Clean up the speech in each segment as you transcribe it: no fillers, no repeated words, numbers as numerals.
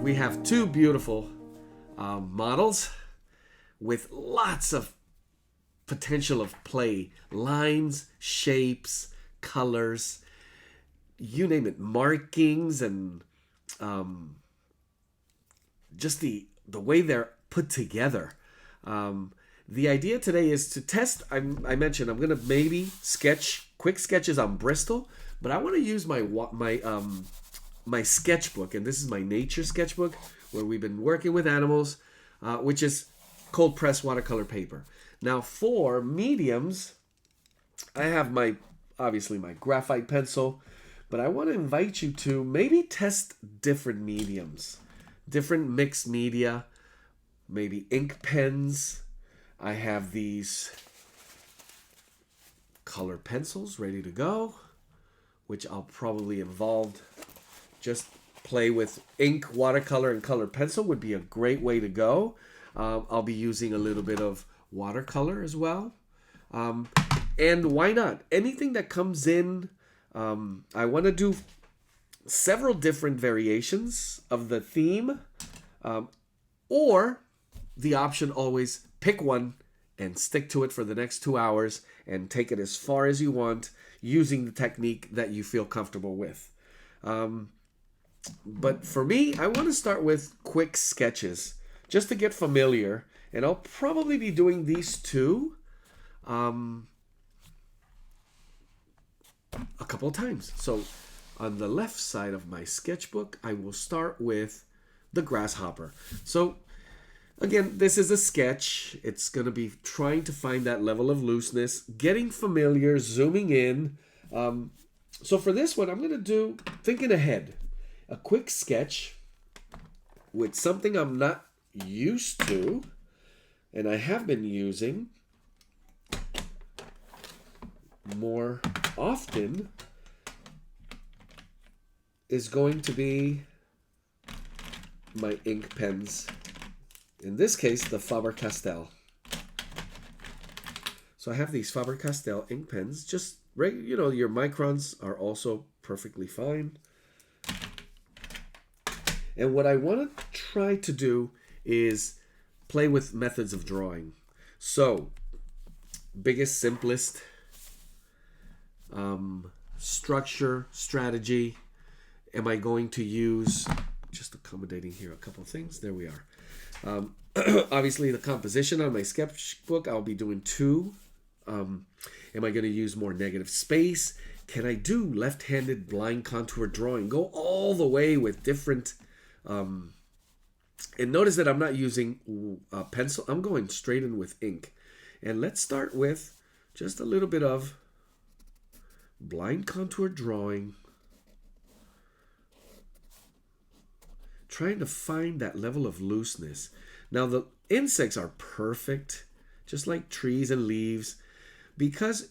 we have two beautiful models with lots of potential of play. Lines, shapes, colors, you name it, markings, and just the way they're put together. The idea today is to test. I mentioned I'm gonna maybe sketch quick sketches on Bristol, but I want to use my sketchbook, and this is my nature sketchbook where we've been working with animals, which is cold pressed watercolor paper. Now for mediums, I have obviously my graphite pencil, but I want to invite you to maybe test different mediums, different mixed media, maybe ink pens. I have these color pencils ready to go, which I'll probably involve. Just play with ink, watercolor, and color pencil would be a great way to go. I'll be using a little bit of watercolor as well. And why not? Anything that comes in. I want to do several different variations of the theme, or the option always pick one and stick to it for the next 2 hours and take it as far as you want using the technique that you feel comfortable with. But for me, I want to start with quick sketches just to get familiar, and I'll probably be doing these two a couple of times. So on the left side of my sketchbook, I will start with the grasshopper. So again, this is a sketch. It's going to be trying to find that level of looseness, getting familiar, zooming in. So for this one, I'm going to do, thinking ahead, a quick sketch with something I'm not used to, and I have been using more often, is going to be my ink pens. In this case, the Faber-Castell. So I have these Faber-Castell ink pens. Just your microns are also perfectly fine. And what I want to try to do is play with methods of drawing. So, biggest, simplest, structure, strategy. Am I going to use, just accommodating here a couple of things. There we are. Obviously, the composition on my sketchbook, I'll be doing two. Am I going to use more negative space? Can I do left-handed blind contour drawing? Go all the way with different... and notice that I'm not using a pencil. I'm going straight in with ink. And let's start with just a little bit of blind contour drawing. Trying to find that level of looseness. Now the insects are perfect, just like trees and leaves, because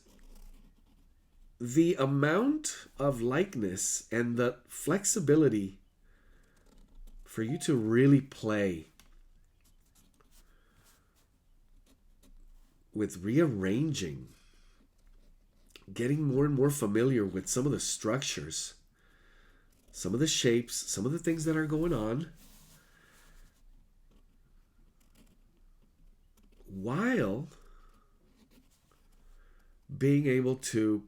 the amount of likeness and the flexibility for you to really play with rearranging, getting more and more familiar with some of the structures, some of the shapes, some of the things that are going on, while being able to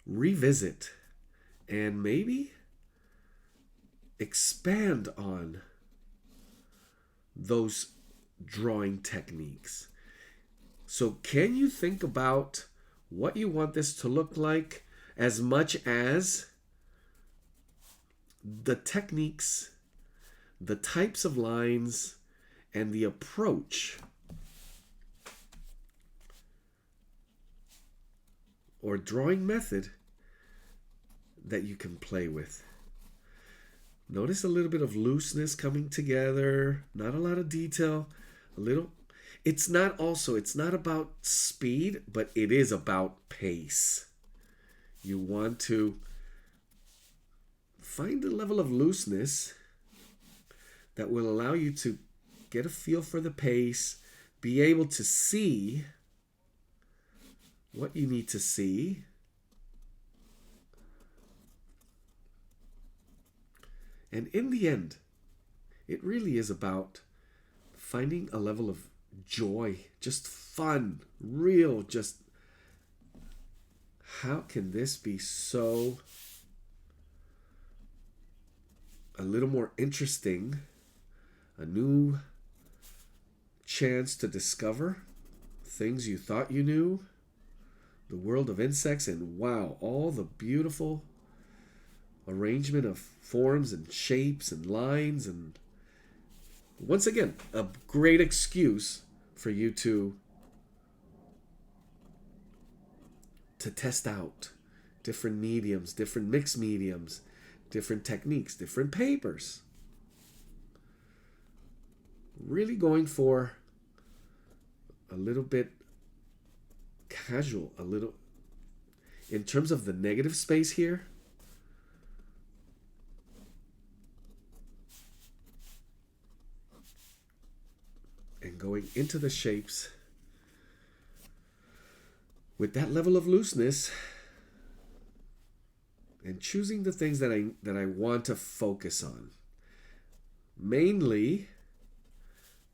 revisit and maybe expand on those drawing techniques. So can you think about what you want this to look like as much as the techniques, the types of lines, and the approach or drawing method that you can play with? Notice a little bit of looseness coming together, not a lot of detail, a little. It's not about speed, but it is about pace. You want to find a level of looseness that will allow you to get a feel for the pace, be able to see what you need to see, And in the end, it really is about finding a level of joy, just fun, real, just how can this be so a little more interesting, a new chance to discover things you thought you knew, the world of insects, and wow, all the beautiful arrangement of forms and shapes and lines, and once again, a great excuse for you to test out different mediums, different mixed mediums, different techniques, different papers. Really going for a little bit casual, a little in terms of the negative space here. And going into the shapes with that level of looseness and choosing the things that I want to focus on. Mainly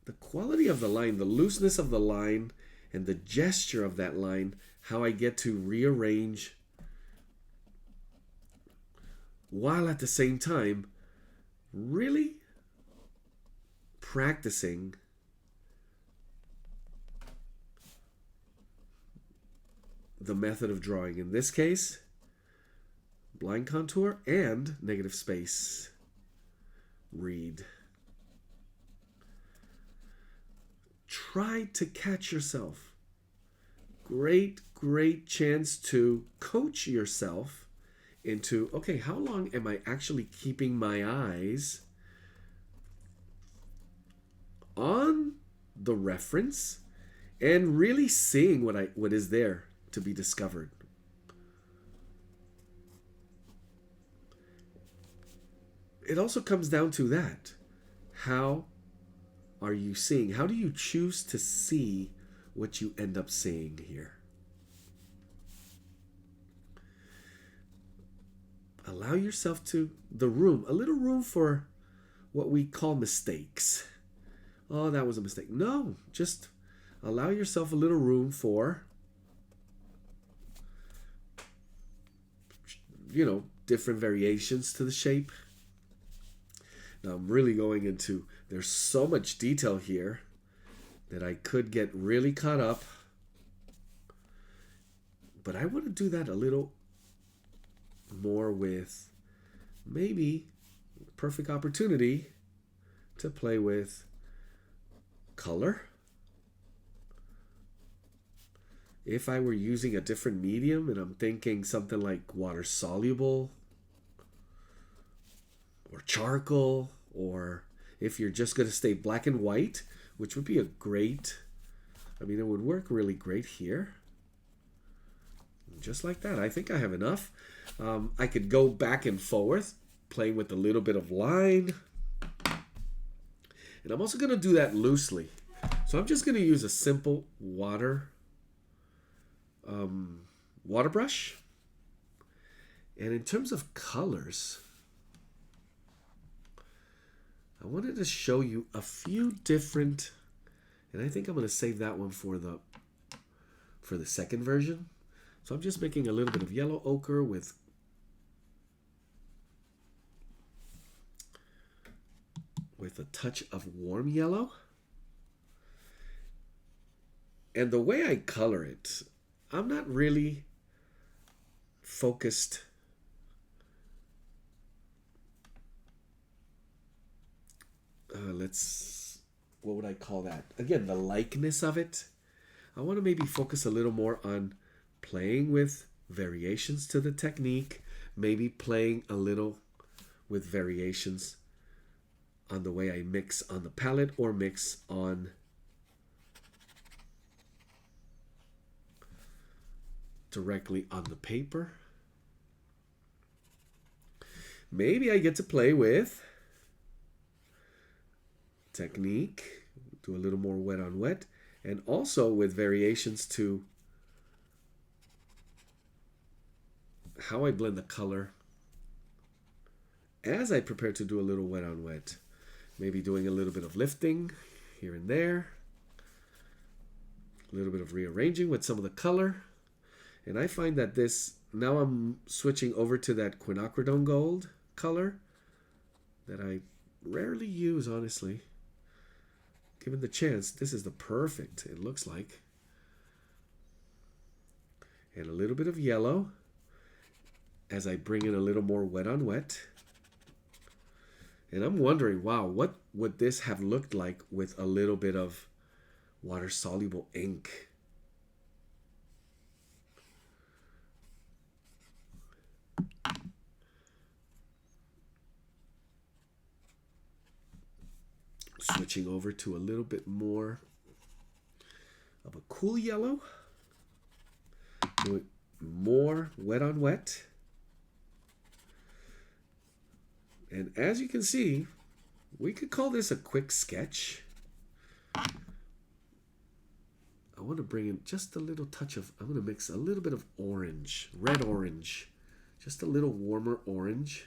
the quality of the line, the looseness of the line, and the gesture of that line, how I get to rearrange while at the same time really practicing the method of drawing. In this case, blind contour and negative space read. Try to catch yourself. Great chance to coach yourself into, okay, how long am I actually keeping my eyes on the reference and really seeing what is there to be discovered. It also comes down to that. How are you seeing? How do you choose to see what you end up seeing here? Allow yourself a little room for what we call mistakes. Oh, that was a mistake. No, just allow yourself a little room for, different variations to the shape. Now I'm really going into, there's so much detail here that I could get really caught up. But I want to do that a little more with maybe perfect opportunity to play with color. If I were using a different medium and I'm thinking something like water soluble or charcoal, or if you're just going to stay black and white, which would be it would work really great here. Just like that. I think I have enough. I could go back and forth, playing with a little bit of line. And I'm also going to do that loosely. So I'm just going to use a simple water brush. And in terms of colors, I wanted to show you a few different, and I think I'm going to save that one for the second version. So I'm just making a little bit of yellow ochre with a touch of warm yellow. And the way I color it, I'm not really focused what would I call that? Again, the likeness of it. I want to maybe focus a little more on playing with variations to the technique, maybe playing a little with variations on the way I mix on the palette or mix on directly on the paper. Maybe I get to play with technique, do a little more wet on wet, and also with variations to how I blend the color as I prepare to do a little wet on wet. Maybe doing a little bit of lifting here and there. A little bit of rearranging with some of the color. And I find that this, now I'm switching over to that quinacridone gold color that I rarely use, honestly. Given the chance, this is the perfect, it looks like. And a little bit of yellow as I bring in a little more wet on wet. And I'm wondering, wow, what would this have looked like with a little bit of water-soluble ink? Switching over to a little bit more of a cool yellow. Doing more wet on wet. And as you can see, we could call this a quick sketch. I want to bring in just a little touch of, I'm going to mix a little bit of orange, red orange, just a little warmer orange.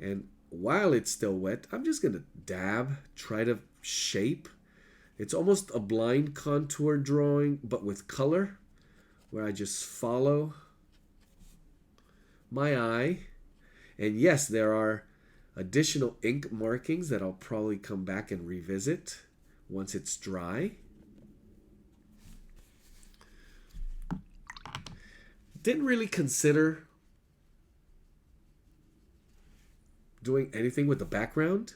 And while it's still wet, I'm just going to dab, try to shape. It's almost a blind contour drawing, but with color, where I just follow my eye. And yes, there are additional ink markings that I'll probably come back and revisit once it's dry. Didn't really consider doing anything with the background.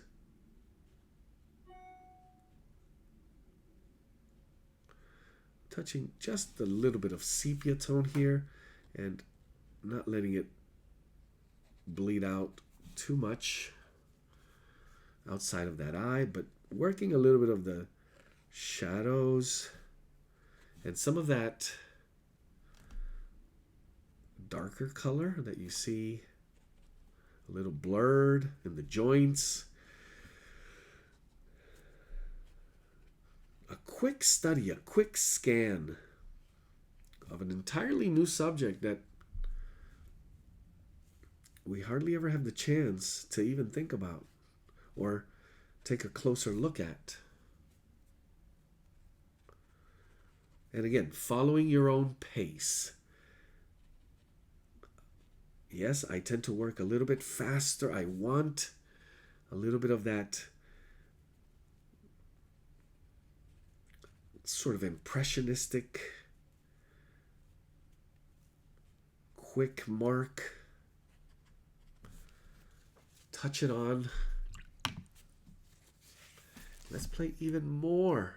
Touching just a little bit of sepia tone here and not letting it bleed out too much outside of that eye, but working a little bit of the shadows and some of that darker color that you see a little blurred in the joints. A quick study, a quick scan of an entirely new subject that we hardly ever have the chance to even think about or take a closer look at. And again, following your own pace. Yes, I tend to work a little bit faster. I want a little bit of that sort of impressionistic, quick mark. Touch it on. Let's play even more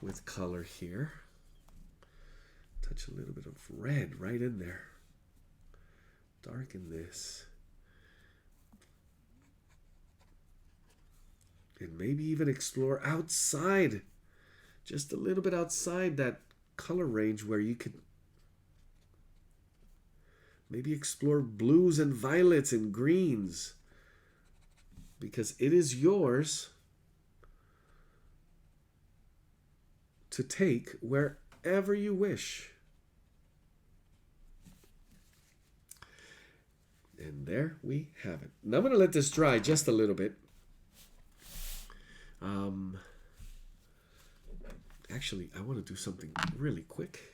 with color here. Touch a little bit of red right in there. Darken this. And maybe even explore outside, just a little bit outside that color range where you could maybe explore blues and violets and greens, because it is yours to take wherever you wish. And there we have it. Now I'm going to let this dry just a little bit. Actually, I want to do something really quick,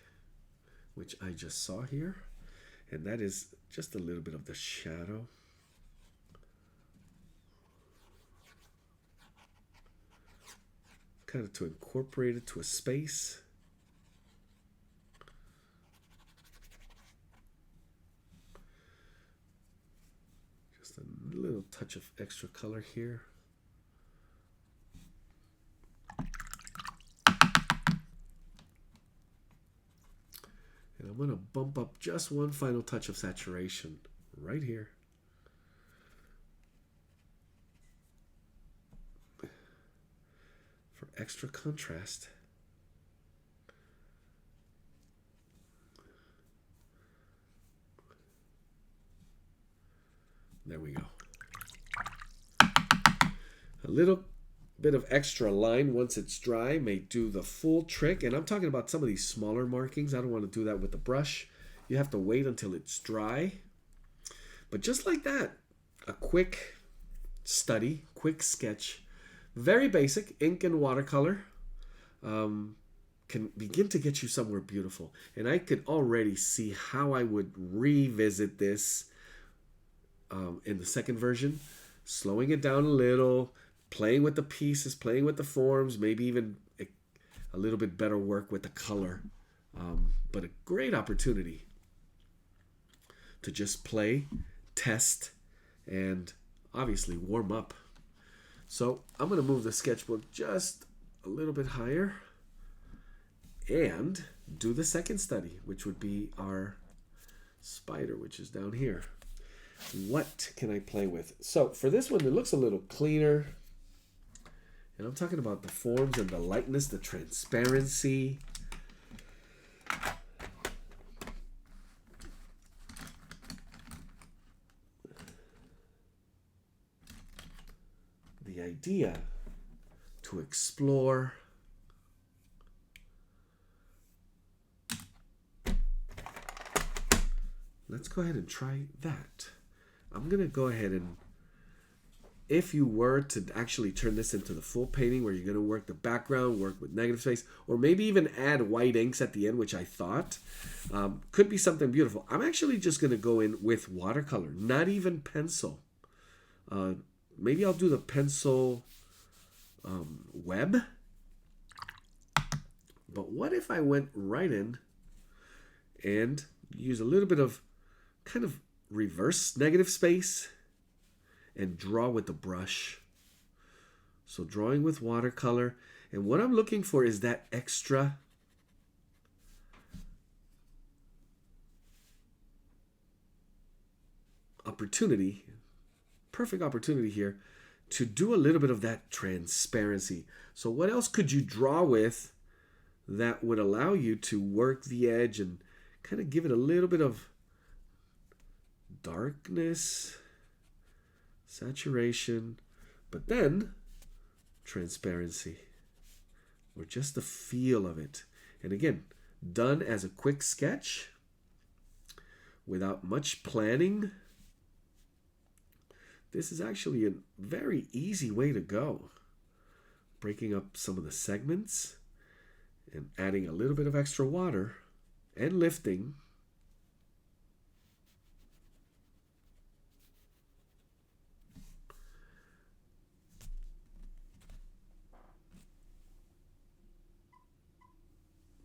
which I just saw here. And that is just a little bit of the shadow. Kind of to incorporate it to a space. Just a little touch of extra color here. And I'm going to bump up just one final touch of saturation right here. For extra contrast. There we go. A little bit of extra line once it's dry may do the full trick. And I'm talking about some of these smaller markings. I don't want to do that with the brush. You have to wait until it's dry. But just like that, a quick study, quick sketch, very basic, ink and watercolor, can begin to get you somewhere beautiful. And I could already see how I would revisit this in the second version, slowing it down a little, playing with the pieces, playing with the forms, maybe even a little bit better work with the color. But a great opportunity to just play, test, and obviously warm up. So I'm going to move the sketchbook just a little bit higher and do the second study, which would be our spider, which is down here. What can I play with? So for this one, it looks a little cleaner. And I'm talking about the forms and the lightness, the transparency. The idea to explore. Let's go ahead and try that. I'm going to go ahead and, if you were to actually turn this into the full painting where you're going to work the background, work with negative space, or maybe even add white inks at the end, which I thought could be something beautiful. I'm actually just going to go in with watercolor, not even pencil. Maybe I'll do the pencil web. But what if I went right in and use a little bit of kind of reverse negative space and draw with the brush? So drawing with watercolor. And what I'm looking for is that extra opportunity, perfect opportunity here to do a little bit of that transparency. So what else could you draw with that would allow you to work the edge and kind of give it a little bit of darkness, saturation, but then transparency, or just the feel of it. And again, done as a quick sketch without much planning. This is actually a very easy way to go. Breaking up some of the segments and adding a little bit of extra water and lifting.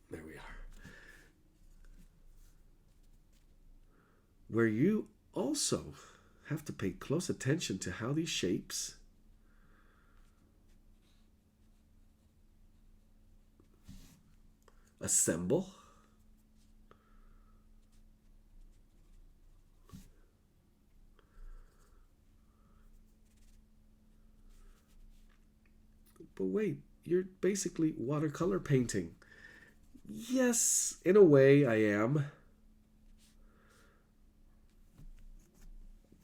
There we are. Where you also have to pay close attention to how these shapes assemble. But wait, you're basically watercolor painting. Yes, in a way I am.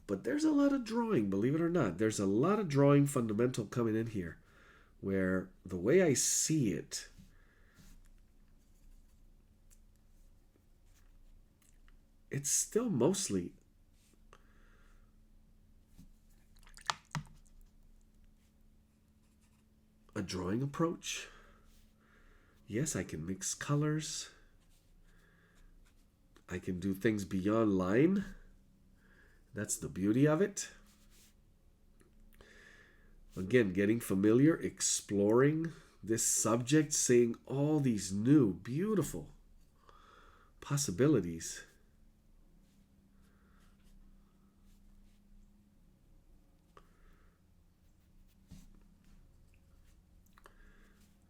But there's a lot of drawing, believe it or not. There's a lot of drawing fundamental coming in here, where the way I see it, it's still mostly a drawing approach. Yes, I can mix colors. I can do things beyond line. That's the beauty of it. Again, getting familiar, exploring this subject, seeing all these new, beautiful possibilities.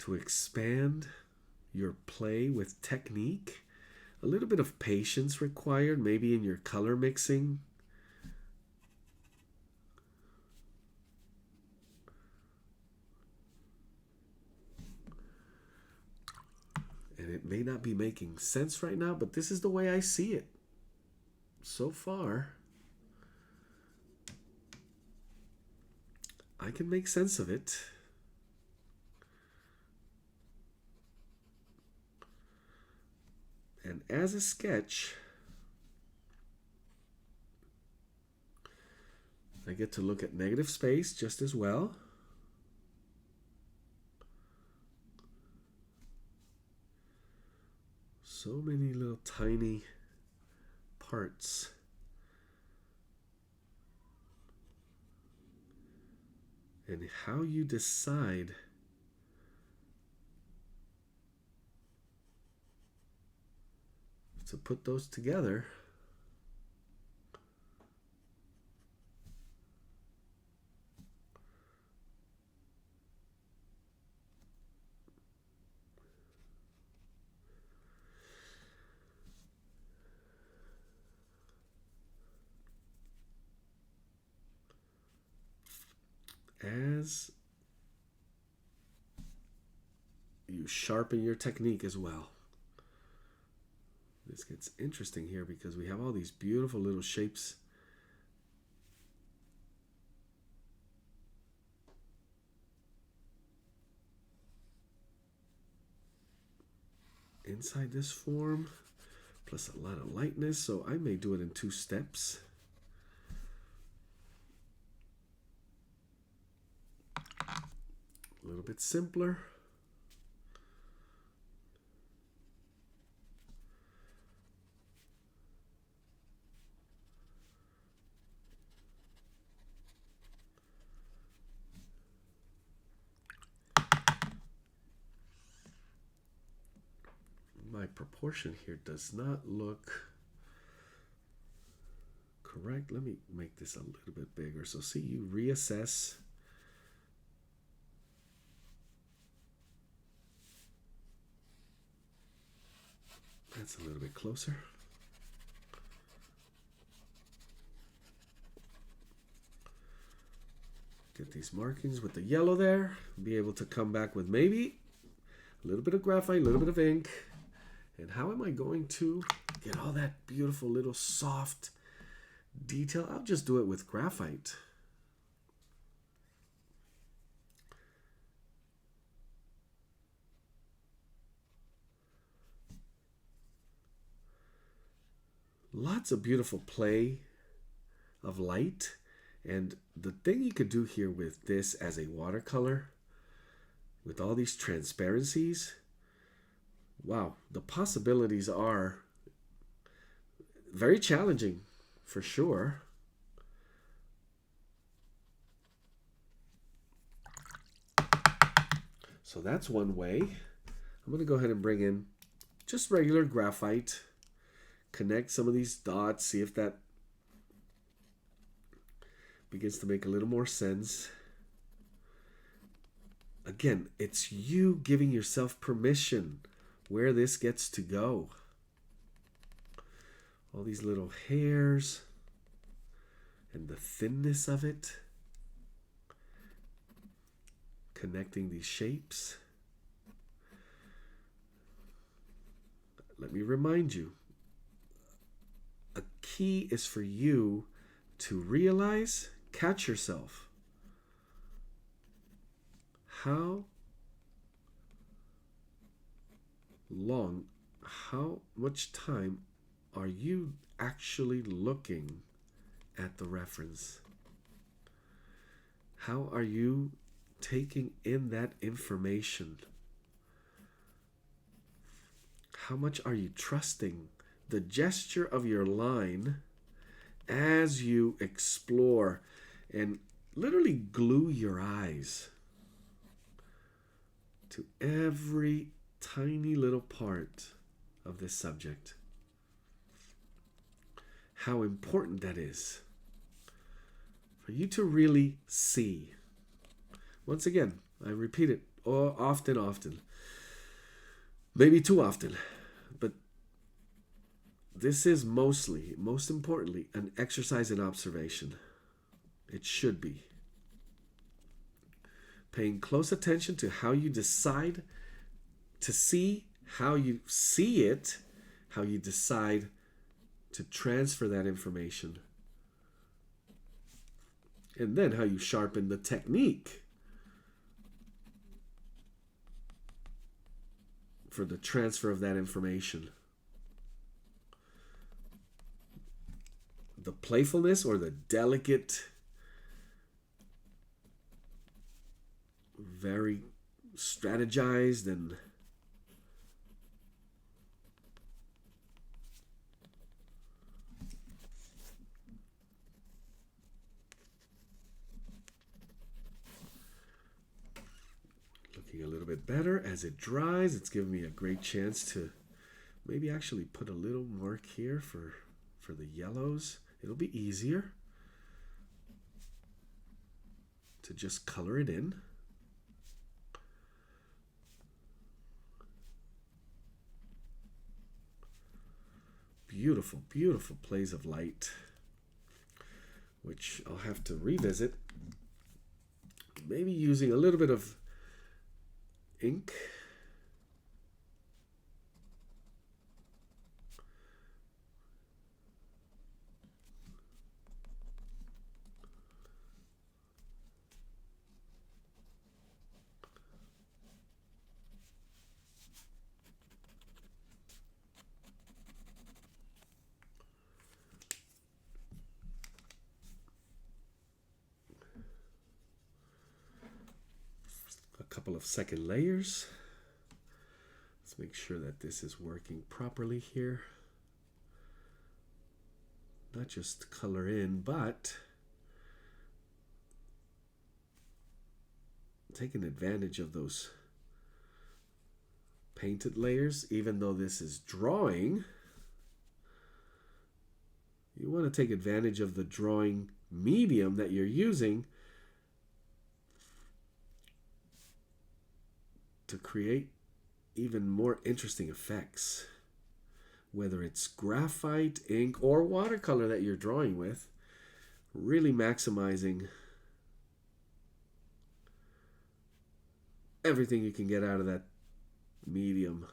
To expand your play with technique, a little bit of patience required, maybe in your color mixing. And it may not be making sense right now, but this is the way I see it. So far, I can make sense of it. And as a sketch, I get to look at negative space just as well. So many little tiny parts. And how you decide to put those together as you sharpen your technique as well. This gets interesting here because we have all these beautiful little shapes. Inside this form, plus a lot of lightness, so I may do it in 2 steps. A little bit simpler. My proportion here does not look correct. Let me make this a little bit bigger. So see, you reassess. That's a little bit closer. Get these markings with the yellow there. Be able to come back with maybe a little bit of graphite, a little bit of ink. And how am I going to get all that beautiful little soft detail? I'll just do it with graphite. Lots of beautiful play of light. And the thing you could do here with this as a watercolor, with all these transparencies, wow, the possibilities are very challenging for sure. So that's one way. I'm going to go ahead and bring in just regular graphite, connect some of these dots, see if that begins to make a little more sense. Again, it's you giving yourself permission where this gets to go. All these little hairs and the thinness of it. Connecting these shapes. Let me remind you, a key is for you to realize, catch yourself. How long, how much time are you actually looking at the reference? How are you taking in that information? How much are you trusting the gesture of your line as you explore and literally glue your eyes to every tiny little part of this subject? How important that is for you to really see. Once again, I repeat it often, maybe too often, but this is most importantly, an exercise in observation. It should be. Paying close attention to how you decide to see, how you see it, how you decide to transfer that information, and then how you sharpen the technique for the transfer of that information. The playfulness or the delicate very strategized and looking a little bit better. As it dries, it's giving me a great chance to maybe actually put a little mark here for the yellows. It'll be easier to just color it in. Beautiful, beautiful plays of light, which I'll have to revisit. Maybe using a little bit of ink. Couple of second layers. Let's make sure that this is working properly here. Not just color in, but taking advantage of those painted layers. Even though this is drawing, you want to take advantage of the drawing medium that you're using to create even more interesting effects. Whether it's graphite, ink, or watercolor that you're drawing with, really maximizing everything you can get out of that medium.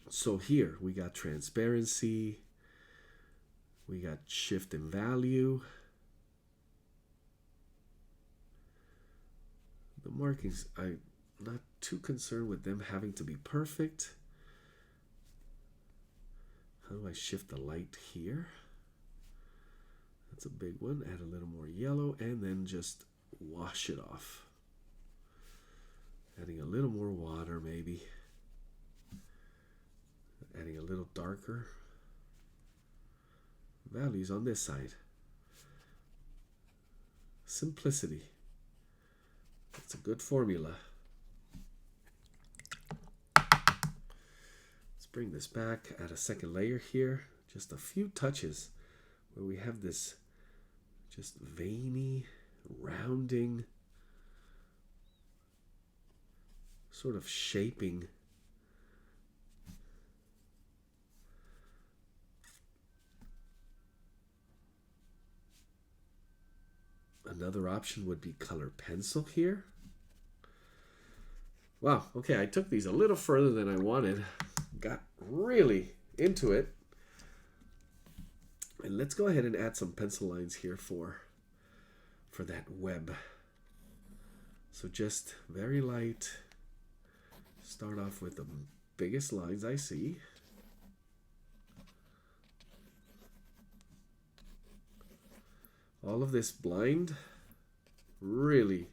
So here we got transparency, we got shift in value. The markings, I'm not too concerned with them having to be perfect. How do I shift the light here? That's a big one. Add a little more yellow and then just wash it off. Adding a little more water maybe. Adding a little darker values on this side. Simplicity. It's a good formula. Let's bring this back, add a second layer here. Just a few touches where we have this just veiny, rounding, sort of shaping. Another option would be color pencil here. Wow, okay, I took these a little further than I wanted. Got really into it. And let's go ahead and add some pencil lines here for that web. So just very light. Start off with the biggest lines I see. All of this blind, really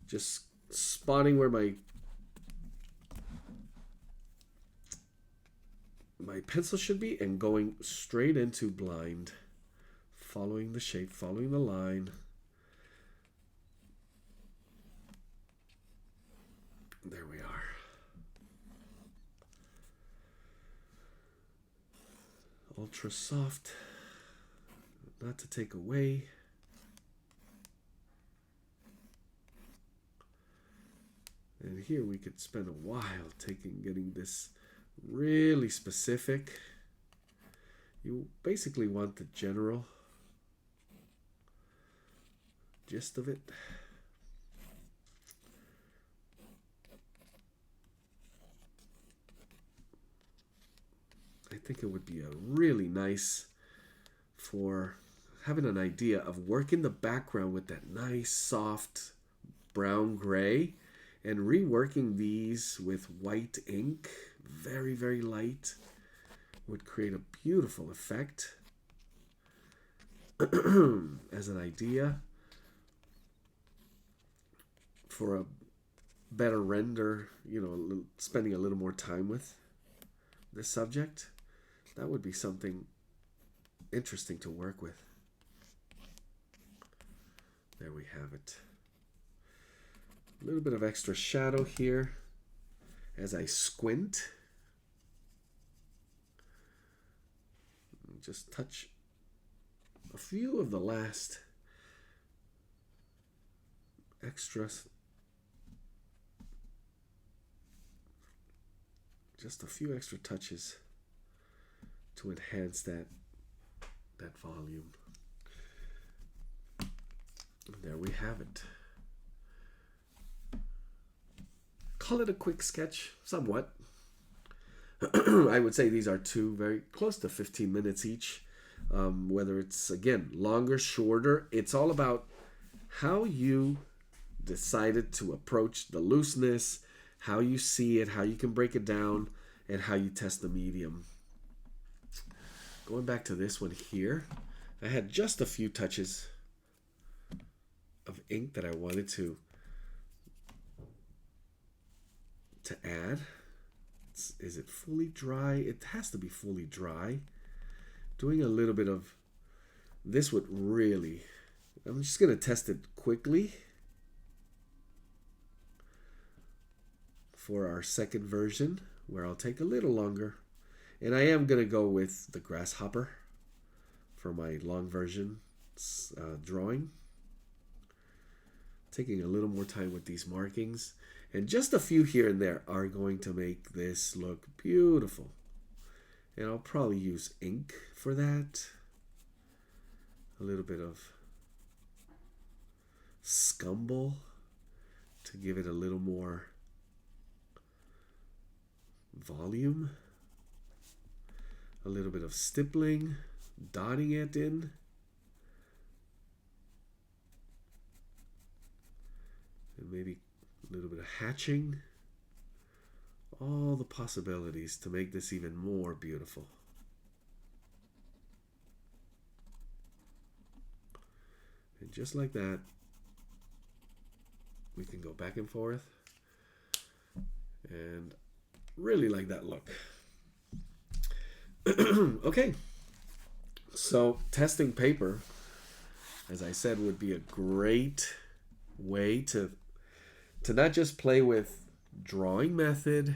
just spotting where my pencil should be and going straight into blind, following the shape, following the line. There we are. Ultra soft. Not to take away. And here we could spend a while getting this really specific. You basically want the general gist of it. I think it would be a really nice for having an idea of working the background with that nice soft brown gray and reworking these with white ink, very, very light, would create a beautiful effect. as an idea for a better render, spending a little more time with this subject, that would be something interesting to work with. There we have it. A little bit of extra shadow here as I squint. Just touch a few of the last extras. Just a few extra touches to enhance that volume. And there we have it. Call it a quick sketch, somewhat. I would say these are two very close to 15 minutes each. Whether it's, again, longer, shorter, it's all about how you decided to approach the looseness, how you see it, how you can break it down, and how you test the medium. Going back to this one here, I had just a few touches of ink that I wanted to add. Is it fully dry? It has to be fully dry. Doing a little bit of this would really, I'm just going to test it quickly for our second version, where I'll take a little longer. And I am going to go with the Grasshopper for my long version drawing. Taking a little more time with these markings. And just a few here and there are going to make this look beautiful. And I'll probably use ink for that. A little bit of scumble to give it a little more volume. A little bit of stippling, dotting it in. And maybe a little bit of hatching. All the possibilities to make this even more beautiful. And just like that, we can go back and forth and really like that look. Okay, so testing paper, as I said, would be a great way to not just play with drawing method,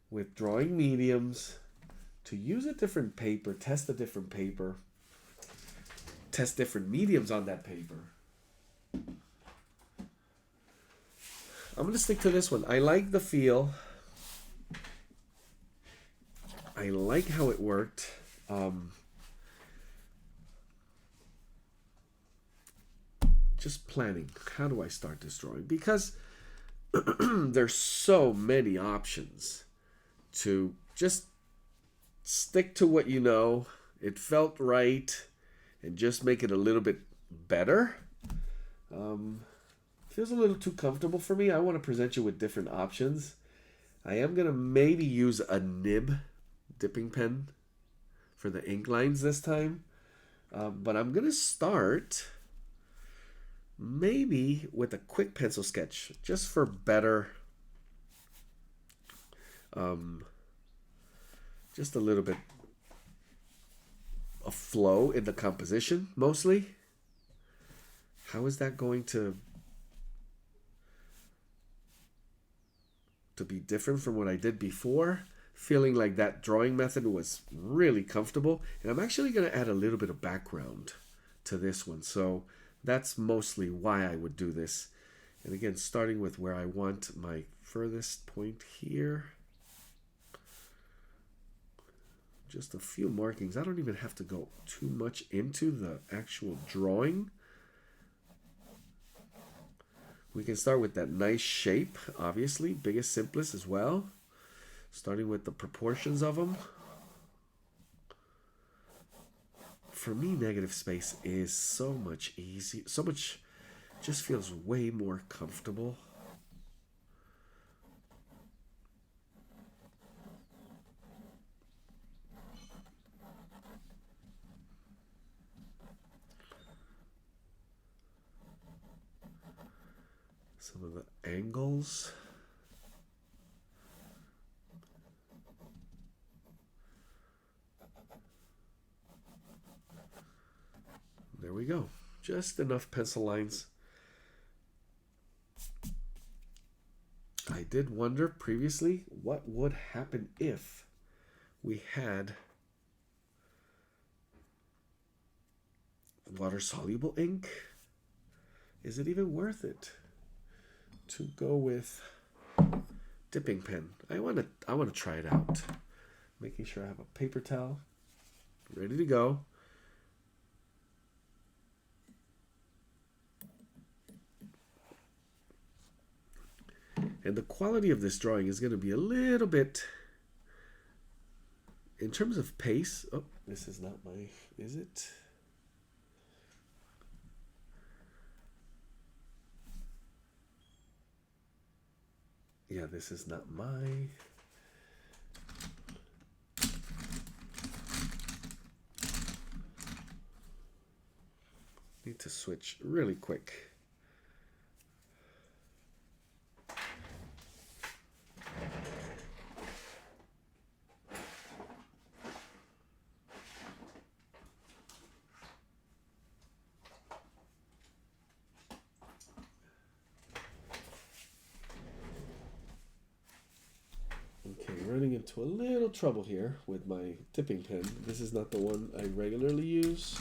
with drawing mediums, to use a different paper, test a different paper, test different mediums on that paper. I'm going to stick to this one. I like the feel. I like how it worked. Just planning. How do I start this drawing? Because there's so many options to just stick to what you know. It felt right, and just make it a little bit better. Feels a little too comfortable for me. I want to present you with different options. I am going to maybe use a nib dipping pen for the ink lines this time. But I'm going to start maybe with a quick pencil sketch, just for better, just a little bit of flow in the composition, mostly. How is that going to be different from what I did before? Feeling like that drawing method was really comfortable. And I'm actually going to add a little bit of background to this one. So that's mostly why I would do this. And again, starting with where I want my furthest point here. Just a few markings. I don't even have to go too much into the actual drawing. We can start with that nice shape, obviously, biggest, simplest as well. Starting with the proportions of them. For me, negative space is so much easier, so much, just feels way more comfortable. angles. There we go. Just enough pencil lines. I did wonder previously what would happen if we had water-soluble ink. Is it even worth it to go with dipping pen? I want to try it out. Making sure I have a paper towel ready to go. And the quality of this drawing is going to be a little bit, in terms of pace. Oh, this is not my, is it? Yeah, this is not my. Need to switch really quick. Okay, running into a little trouble here with my dipping pen. This is not the one I regularly use.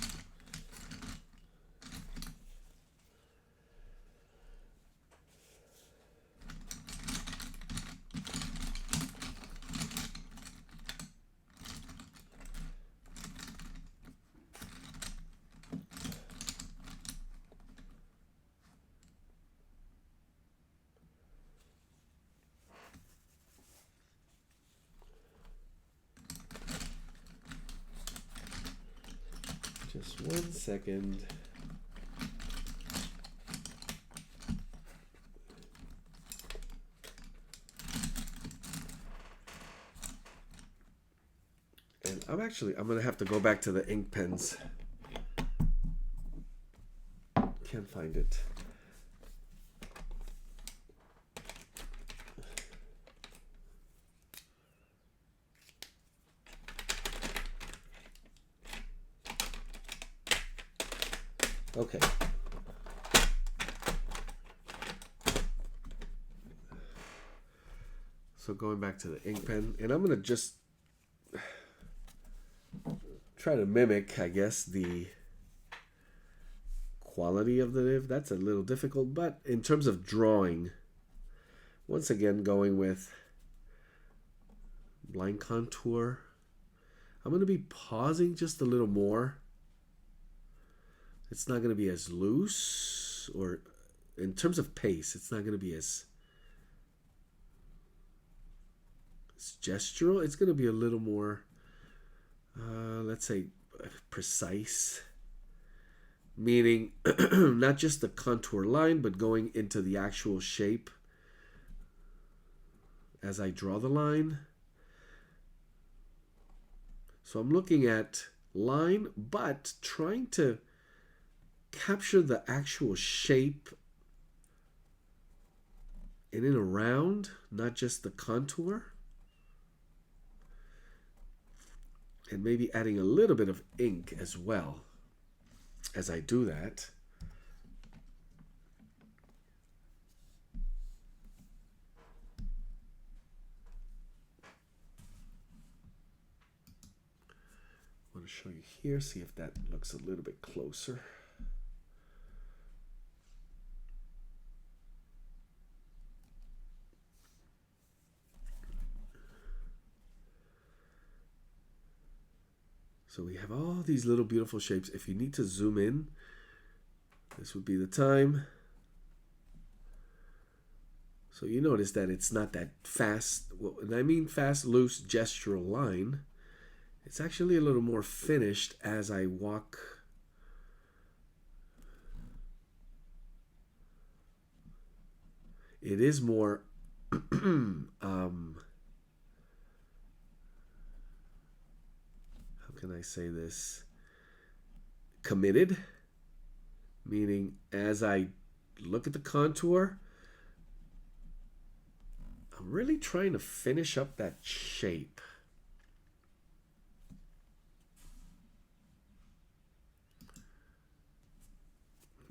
Just 1 second. And I'm going to have to go back to the ink pens. Can't find it. Okay. So going back to the ink pen, and I'm going to just try to mimic, I guess, the quality of the nib. That's a little difficult, but in terms of drawing, once again, going with line contour, I'm going to be pausing just a little more. It's not going to be as loose, or in terms of pace, it's not going to be as gestural. It's going to be a little more, let's say, precise. Meaning, not just the contour line, but going into the actual shape as I draw the line. So I'm looking at line, but trying to capture the actual shape in and around, not just the contour. And maybe adding a little bit of ink as well as I do that. I want to show you here, see if that looks a little bit closer. So we have all these little beautiful shapes. If you need to zoom in, this would be the time. So you notice that it's not that fast, and I mean fast, loose, gestural line. It's actually a little more finished as I walk. It is more how can I say this? Committed, meaning as I look at the contour, I'm really trying to finish up that shape.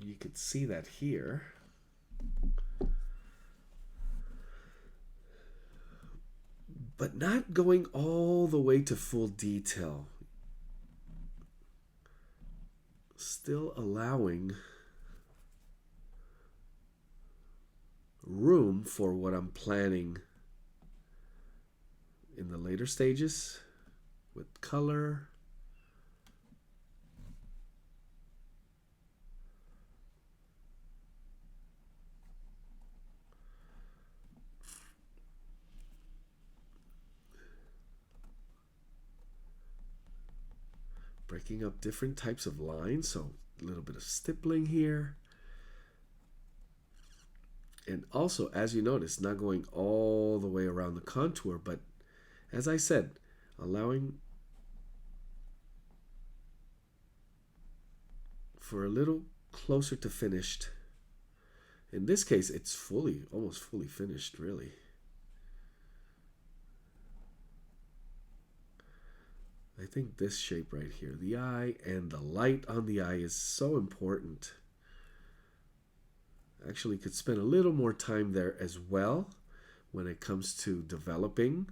You can see that here. But not going all the way to full detail. Still allowing room for what I'm planning in the later stages with color. Breaking up different types of lines, so a little bit of stippling here. And also, as you notice, not going all the way around the contour, but as I said, allowing for a little closer to finished. In this case, it's almost fully finished, really. I think this shape right here, the eye and the light on the eye, is so important. Actually could spend a little more time there as well when it comes to developing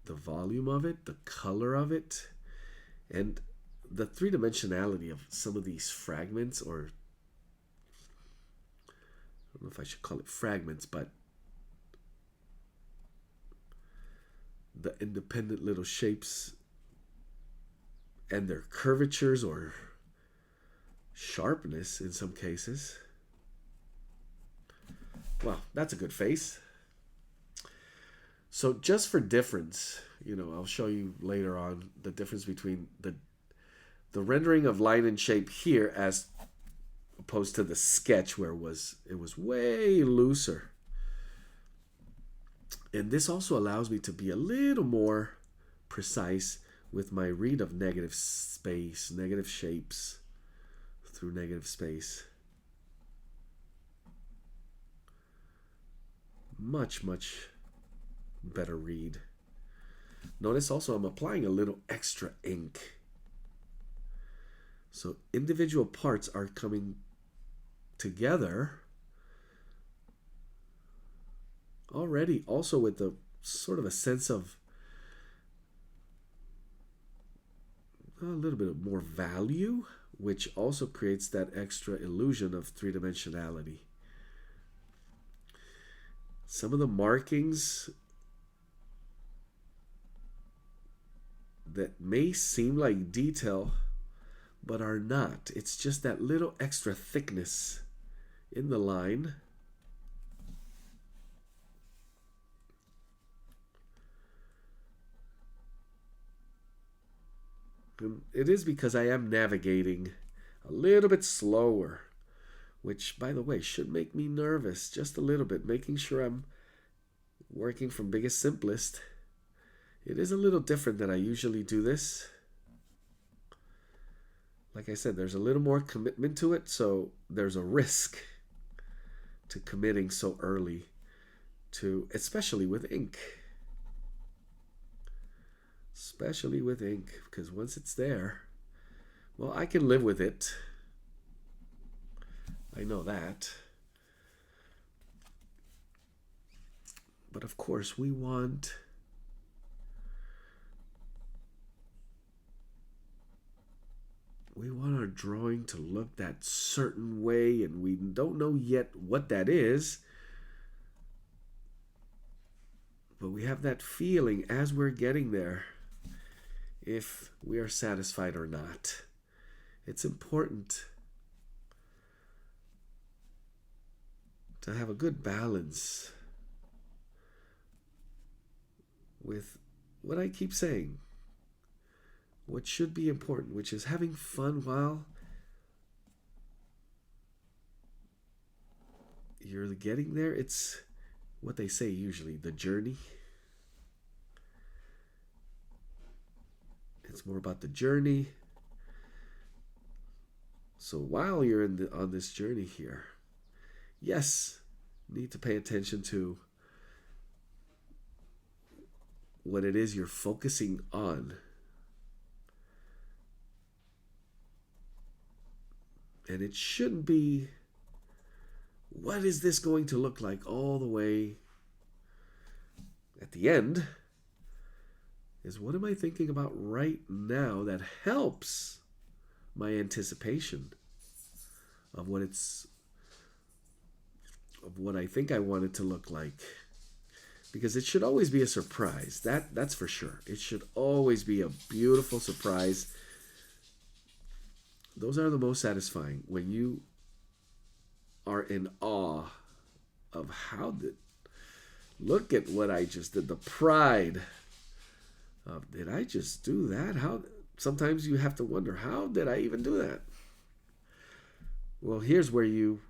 the volume of it, the color of it, and the three-dimensionality of some of these fragments, or I don't know if I should call it fragments, but the independent little shapes and their curvatures or sharpness in some cases. Wow, that's a good face. So just for difference, I'll show you later on the difference between the rendering of line and shape here as opposed to the sketch where it was way looser. And this also allows me to be a little more precise with my read of negative space, negative shapes through negative space. Much, much better read. Notice also I'm applying a little extra ink. So individual parts are coming together already, also with the sort of a sense of a little bit more value, which also creates that extra illusion of three-dimensionality. Some of the markings that may seem like detail but are not. It's just that little extra thickness in the line. And it is because I am navigating a little bit slower, which, by the way, should make me nervous just a little bit, making sure I'm working from biggest simplest. It is a little different than I usually do this. Like I said, there's a little more commitment to it, so there's a risk to committing so early to, especially with ink. Especially with ink, because once it's there, well, I can live with it. I know that. But of course, we want our drawing to look that certain way, and we don't know yet what that is. But we have that feeling as we're getting there, if we are satisfied or not. It's important to have a good balance with what I keep saying, what should be important, which is having fun while you're getting there. It's what they say usually, the journey. It's more about the journey. So while you're on this journey here, yes, need to pay attention to what it is you're focusing on. And it shouldn't be, what is this going to look like all the way at the end? Is what am I thinking about right now that helps my anticipation of what I think I want it to look like. Because it should always be a surprise. That's for sure. It should always be a beautiful surprise. Those are the most satisfying when you are in awe of look at what I just did. The pride of, did I just do that? How sometimes you have to wonder, how did I even do that? Well, here's where you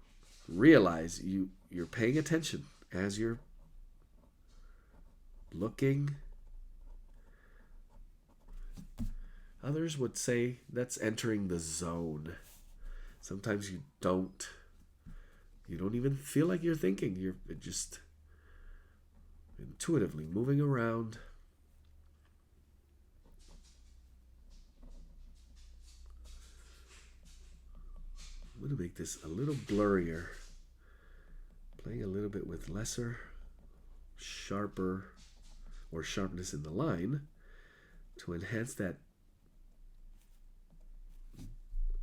realize you're paying attention as you're looking. Others would say that's entering the zone. Sometimes you don't even feel like you're thinking. You're just intuitively moving around. I'm going to make this a little blurrier. Playing a little bit with lesser, sharper, or sharpness in the line to enhance that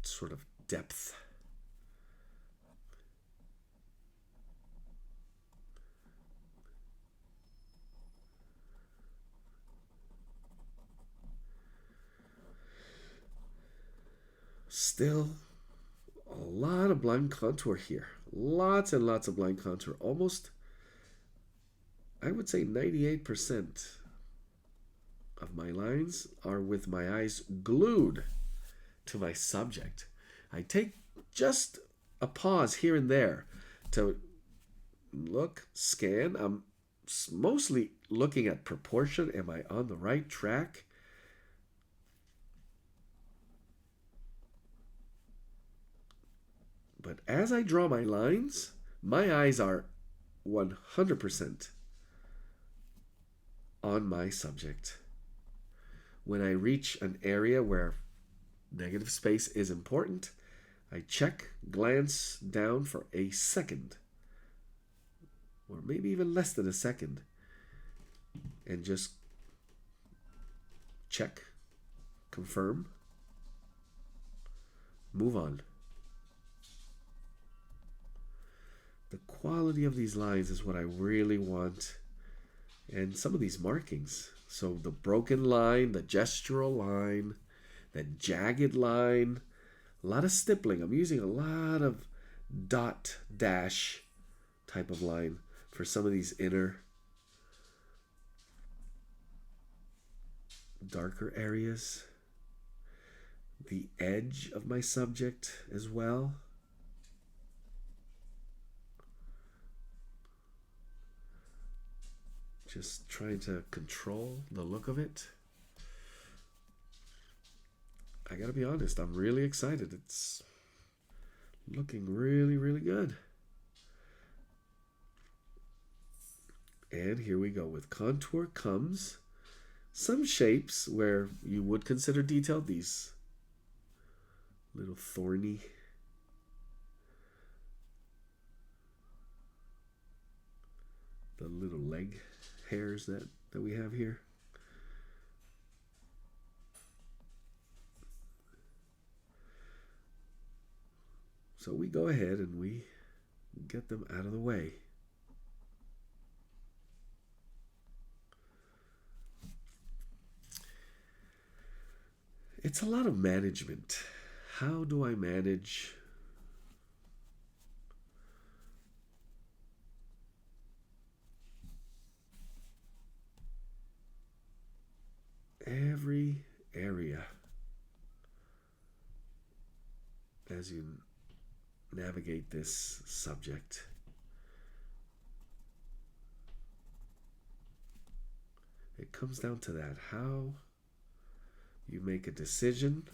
sort of depth. Still a lot of blind contour here. Lots and lots of blind contour. Almost, I would say 98% of my lines are with my eyes glued to my subject. I take just a pause here and there to look, scan. I'm mostly looking at proportion. Am I on the right track? But as I draw my lines, my eyes are 100% on my subject. When I reach an area where negative space is important, I check, glance down for a second, or maybe even less than a second, and just check, confirm, move on. The quality of these lines is what I really want, and some of these markings. So the broken line, the gestural line, the jagged line, a lot of stippling. I'm using a lot of dot, dash type of line for some of these inner darker areas. The edge of my subject as well. Just trying to control the look of it. I gotta be honest, I'm really excited. It's looking really, really good. And here we go. With contour comes some shapes where you would consider detailed. These little thorny, the little leg hairs that we have here. So we go ahead and we get them out of the way. It's a lot of management. How do I manage every area as you navigate this subject? It comes down to that. How you make a decision,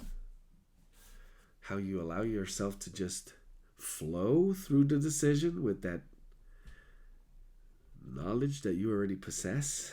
how you allow yourself to just flow through the decision with that knowledge that you already possess.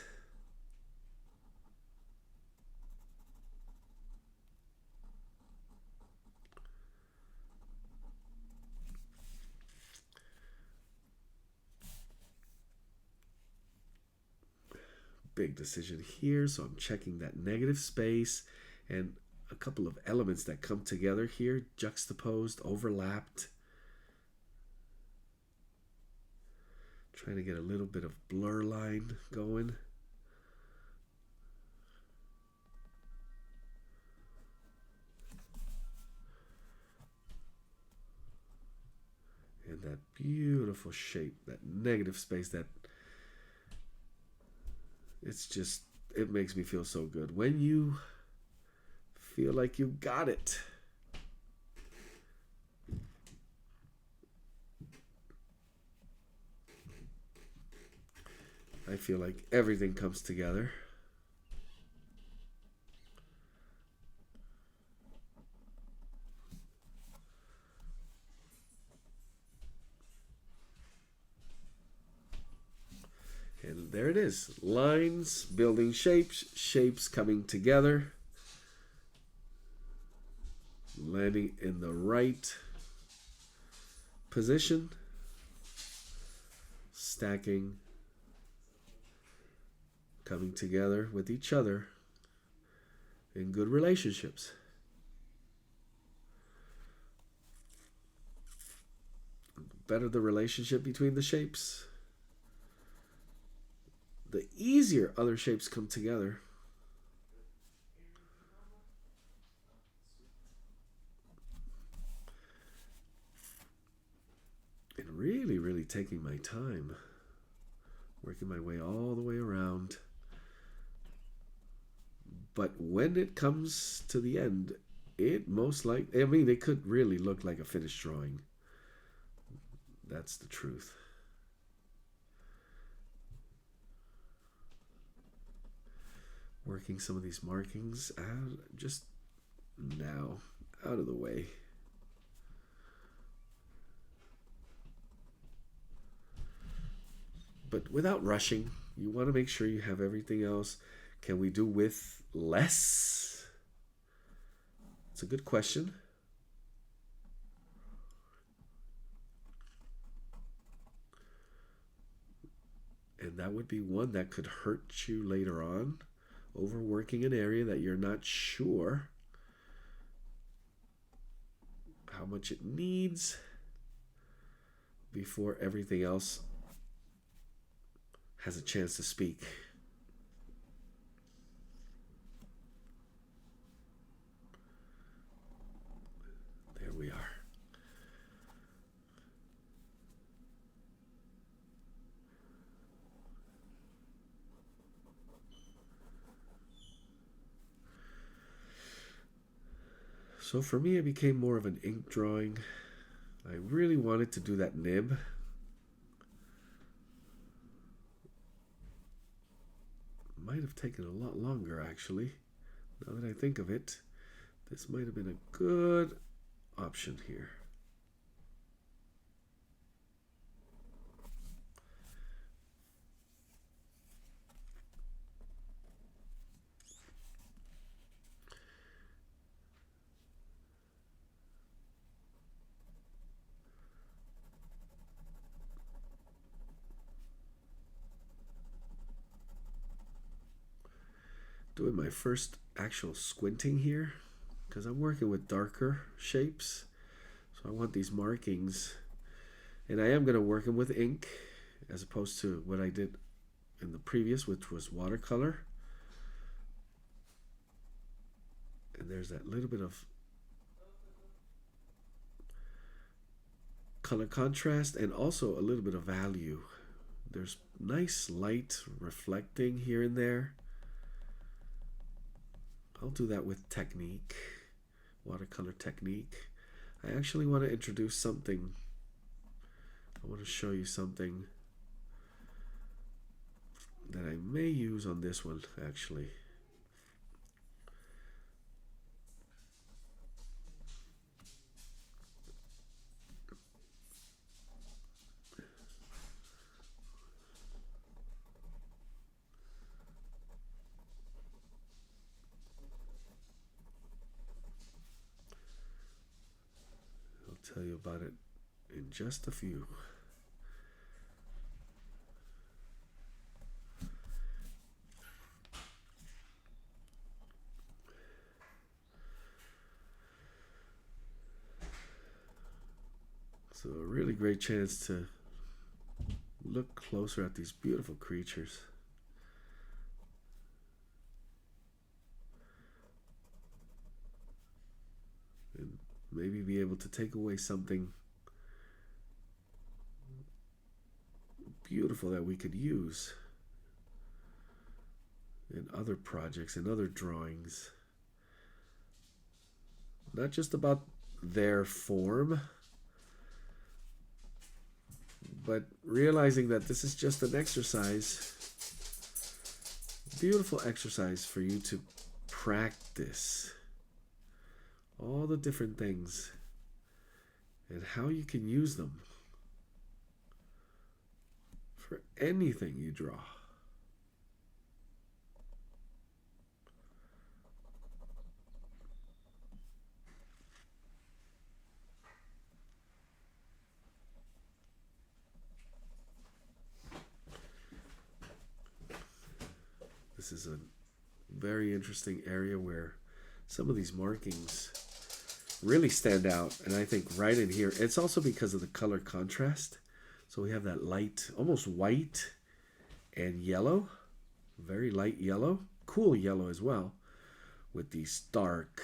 big decision here, so I'm checking that negative space and a couple of elements that come together here, juxtaposed, overlapped. Trying to get a little bit of blur line going. And that beautiful shape, that negative space, that it makes me feel so good. When you feel like you got it. I feel like everything comes together. And there it is. Lines building shapes, shapes coming together, landing in the right position, stacking, coming together with each other in good relationships. The better the relationship between the shapes, the easier other shapes come together. And really, really taking my time, working my way all the way around. But when it comes to the end, it could really look like a finished drawing. That's the truth. Working some of these markings out just now, out of the way. But without rushing, you want to make sure you have everything else. Can we do with less? It's a good question. And that would be one that could hurt you later on. Overworking an area that you're not sure how much it needs before everything else has a chance to speak. There we are. So for me, it became more of an ink drawing. I really wanted to do that nib. Might have taken a lot longer, actually. Now that I think of it, this might have been a good option here. Doing my first actual squinting here because I'm working with darker shapes, so I want these markings, and I am going to work them with ink as opposed to what I did in the previous, which was watercolor. And there's that little bit of color contrast and also a little bit of value. There's nice light reflecting here and there. I'll do that with technique, watercolor technique. I actually want to introduce something. I want to show you something that I may use on this one, actually. Tell you about it in just a few. So a really great chance to look closer at these beautiful creatures. And maybe be able to take away something beautiful that we could use in other projects, in other drawings. Not just about their form, but realizing that this is just an exercise, beautiful exercise for you to practice all the different things and how you can use them for anything you draw. This is a very interesting area where some of these markings really stand out. And I think right in here, it's also because of the color contrast. So we have that light, almost white and yellow, very light yellow, cool yellow as well, with these dark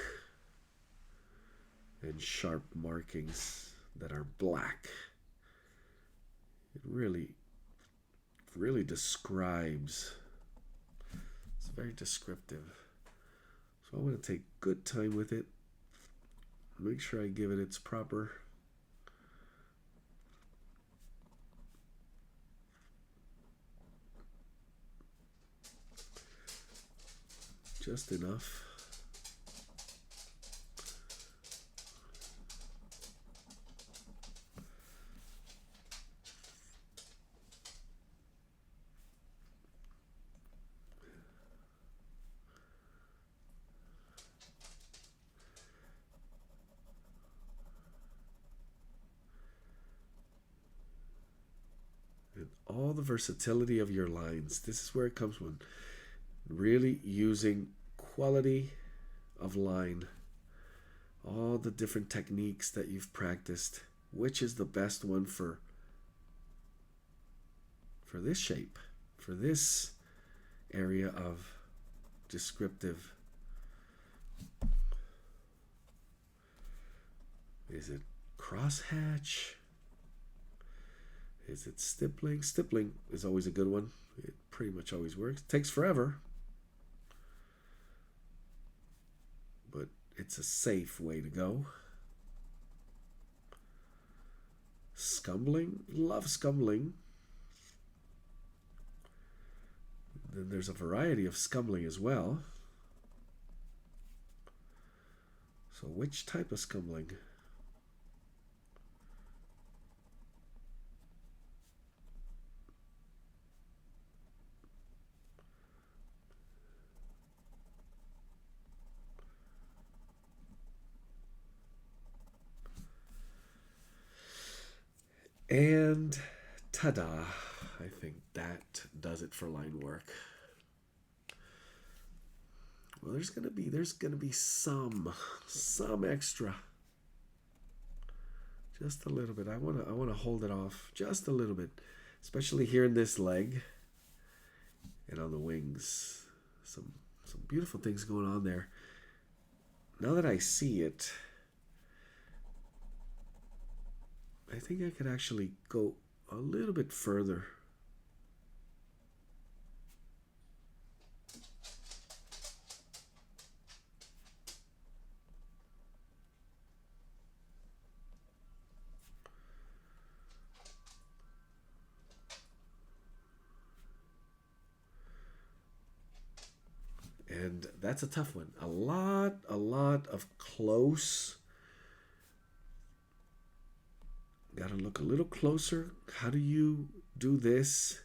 and sharp markings that are black. It really describes. It's very descriptive. So I want to take good time with it. Make sure I give it its proper just enough. And all the versatility of your lines. This is where it comes from. Really using quality of line, all the different techniques that you've practiced, which is the best one for this shape, for this area of descriptive. Is it crosshatch? Is it stippling? Stippling is always a good one. It pretty much always works. It takes forever, but it's a safe way to go. Scumbling? Love scumbling. Then there's a variety of scumbling as well. So which type of scumbling? And ta-da! I think that does it for line work. Well, there's gonna be some extra, just a little bit. I wanna hold it off just a little bit, especially here in this leg and on the wings. Some beautiful things going on there. Now that I see it, I think I could actually go a little bit further. And that's a tough one. A lot of close. Got to look a little closer. How do you do this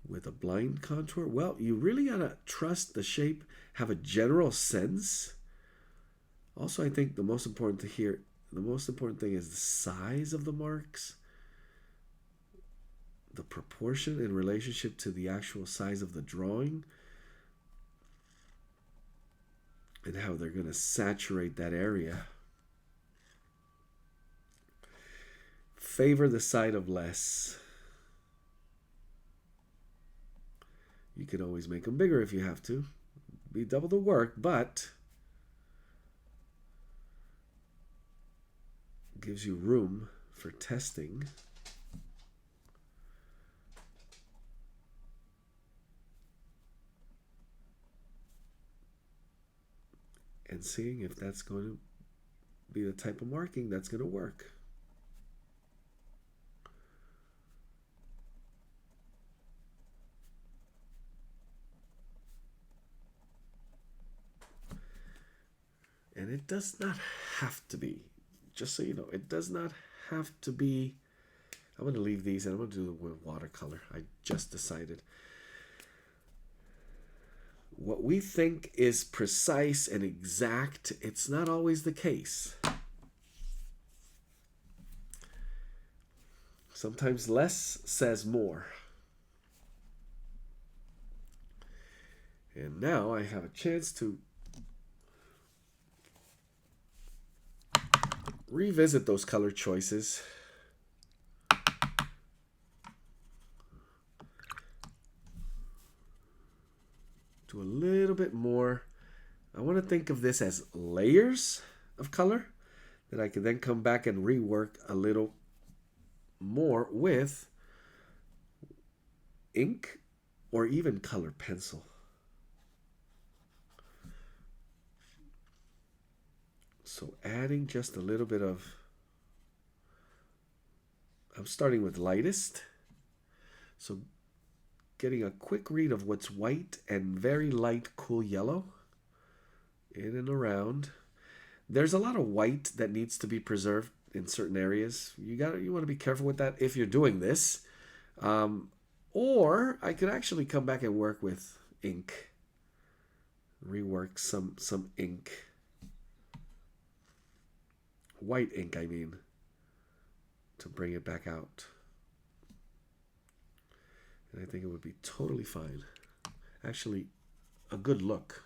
with a blind contour? Well, you really got to trust the shape, have a general sense. Also, I think the most important thing is the size of the marks, the proportion in relationship to the actual size of the drawing, and how they're going to saturate that area. favor the side of less. You can always make them bigger if you have to. Be double the work, but gives you room for testing. And seeing if that's going to be the type of marking that's going to work. And it does not have to be, just so you know, it does not have to be. I'm going to leave these and I'm going to do it with watercolor. I just decided. What we think is precise and exact, it's not always the case. Sometimes less says more. And now I have a chance to revisit those color choices. Do a little bit more. I want to think of this as layers of color that I can then come back and rework a little more with ink or even color pencil. So adding just a little bit of, I'm starting with lightest. So getting a quick read of what's white and very light cool yellow in and around. There's a lot of white that needs to be preserved in certain areas. You want to be careful with that if you're doing this. Or I could actually come back and work with ink. Rework some ink. White ink, I mean, to bring it back out. And I think it would be totally fine. Actually, a good look.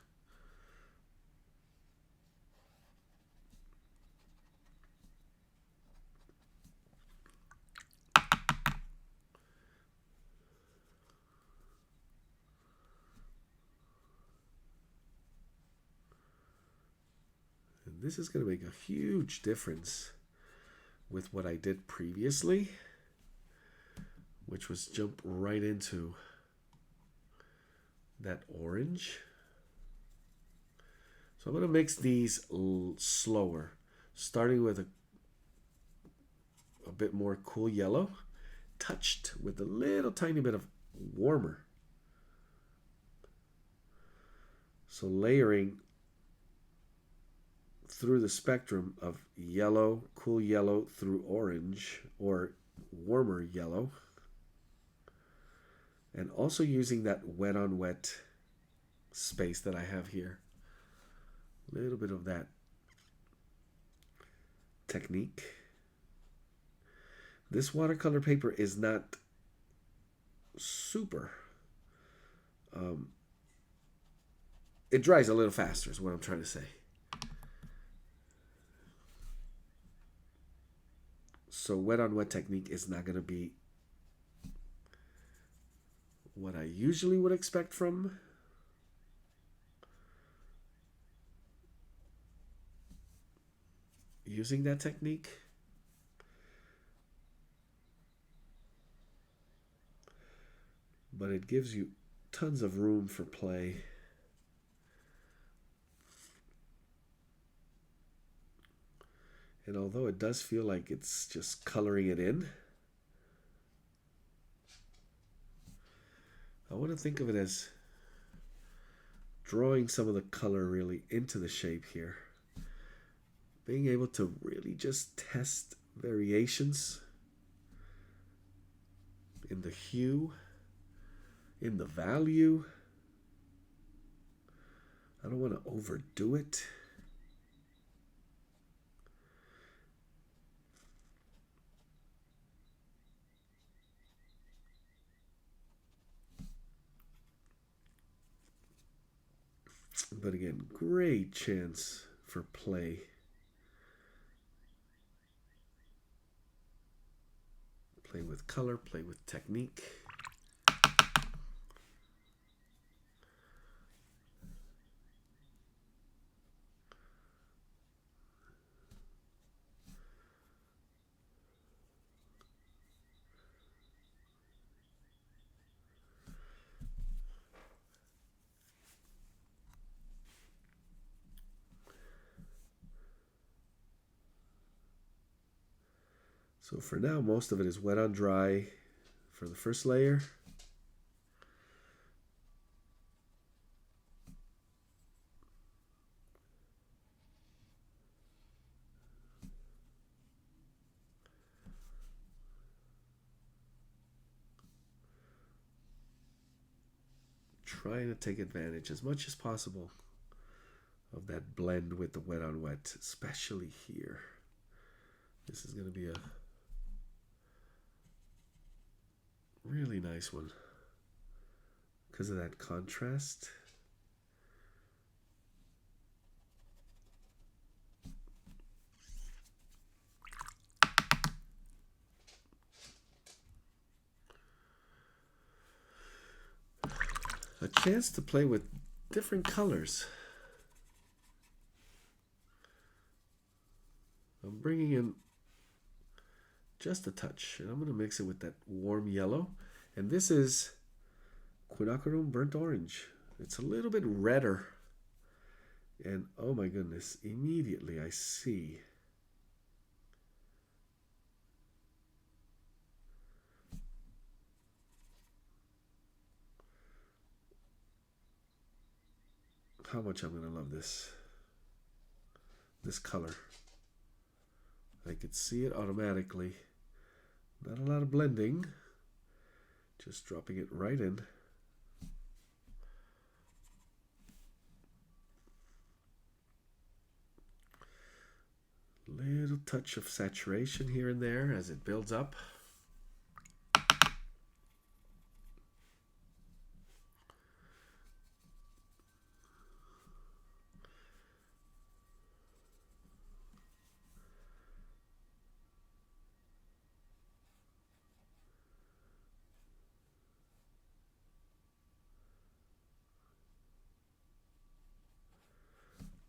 And this is going to make a huge difference with what I did previously, which was jump right into that orange. So I'm going to mix these slower, starting with a bit more cool yellow, touched with a little tiny bit of warmer. So layering through the spectrum of yellow, cool yellow through orange or warmer yellow. And also using that wet on wet space that I have here. A little bit of that technique. This watercolor paper is not super. It dries a little faster is what I'm trying to say. So wet on wet technique is not going to be what I usually would expect from using that technique. But it gives you tons of room for play. And although it does feel like it's just coloring it in, I want to think of it as drawing some of the color really into the shape here. Being able to really just test variations in the hue, in the value. I don't want to overdo it. But again, great chance for play. Play with color, play with technique. So for now, most of it is wet on dry for the first layer. Trying to take advantage as much as possible of that blend with the wet on wet, especially here. This is going to be a really nice one because of that contrast. A chance to play with different colors. I'm bringing in just a touch, and I'm going to mix it with that warm yellow. And this is quinacridone burnt orange. It's a little bit redder. And oh my goodness, immediately I see how much I'm going to love this color. I could see it automatically. Not a lot of blending. Just dropping it right in. Little touch of saturation here and there as it builds up.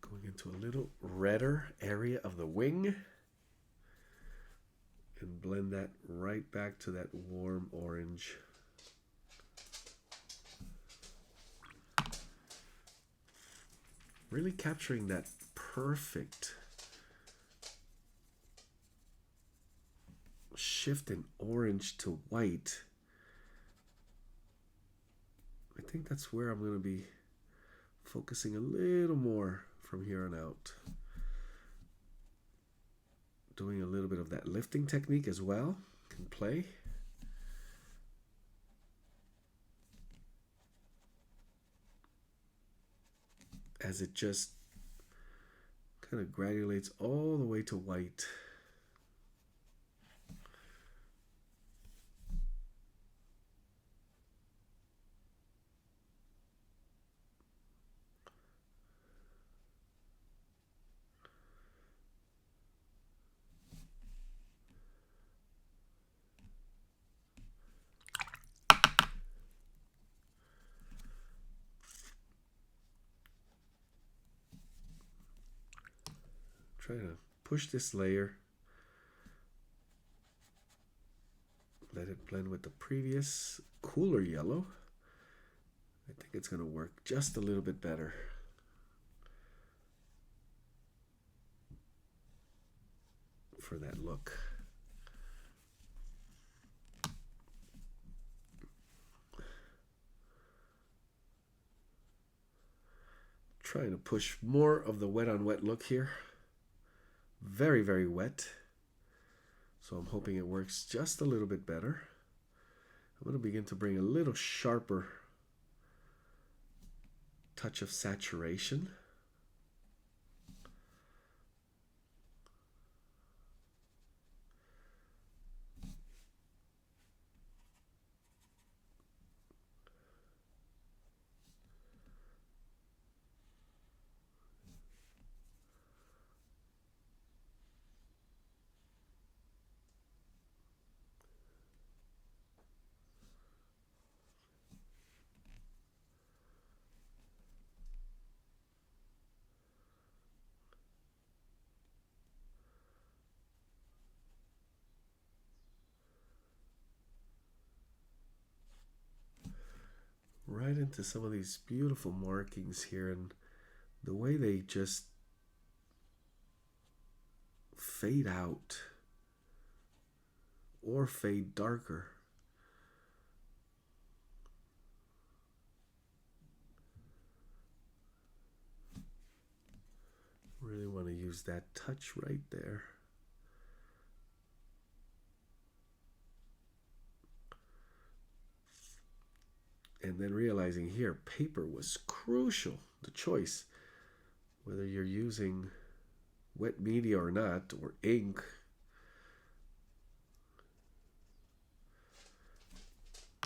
Going into a little redder area of the wing. And blend that right back to that warm orange. Really capturing that perfect shift in orange to white. I think that's where I'm going to be focusing a little more from here on out. Doing a little bit of that lifting technique as well. Can play. As it just kind of granulates all the way to white. Trying to push this layer. Let it blend with the previous cooler yellow. I think it's going to work just a little bit better. For that look. Trying to push more of the wet on wet look here. Very, very wet. So I'm hoping it works just a little bit better. I'm going to begin to bring a little sharper touch of saturation. right into some of these beautiful markings here, and the way they just fade out or fade darker. Really want to use that touch right there. And then realizing here, paper was crucial, the choice. Whether you're using wet media or not, or ink.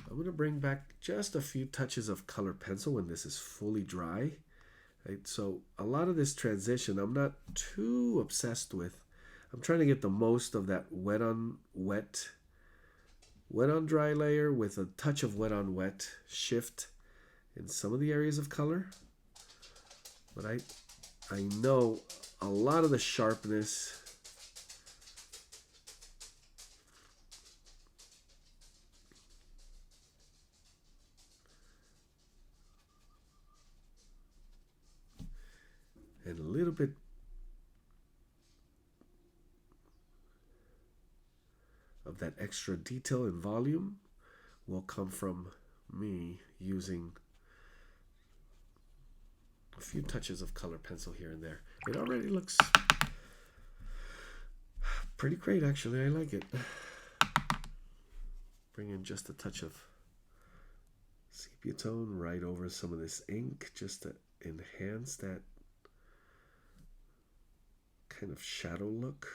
I'm going to bring back just a few touches of color pencil when this is fully dry. Right? So a lot of this transition I'm not too obsessed with. I'm trying to get the most of that wet on dry layer with a touch of wet on wet shift in some of the areas of color. But I know a lot of the sharpness and a little bit of that extra detail and volume will come from me using a few touches of color pencil here and there. It already looks pretty great, actually. I like it. Bring in just a touch of sepia tone right over some of this ink just to enhance that kind of shadow look.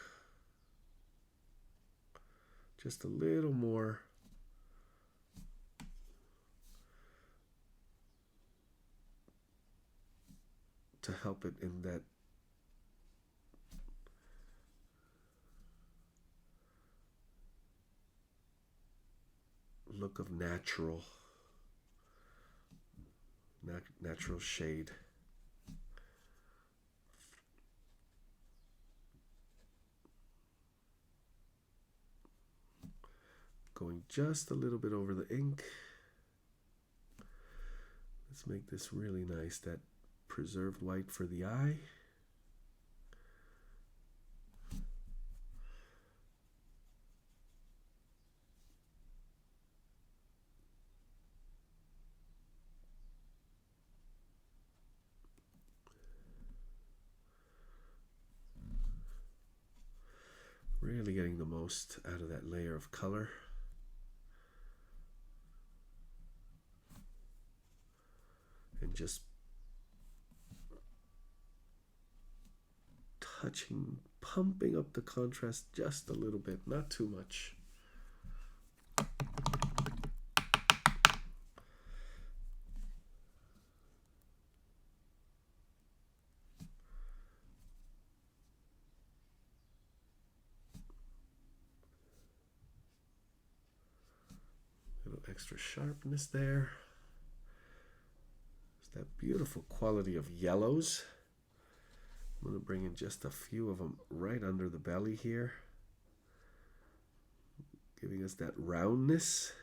Just a little more to help it in that look of natural shade. Going just a little bit over the ink. Let's make this really nice, that preserved white for the eye. Really getting the most out of that layer of color. And just touching, pumping up the contrast just a little bit, not too much. Little extra sharpness there. That beautiful quality of yellows. I'm going to bring in just a few of them right under the belly here, giving us that roundness.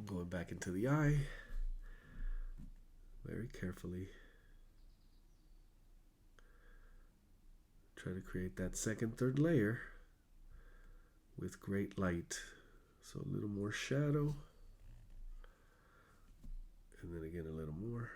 Going back into the eye very carefully. Try to create that second, third layer with great light. So a little more shadow. And then again a little more.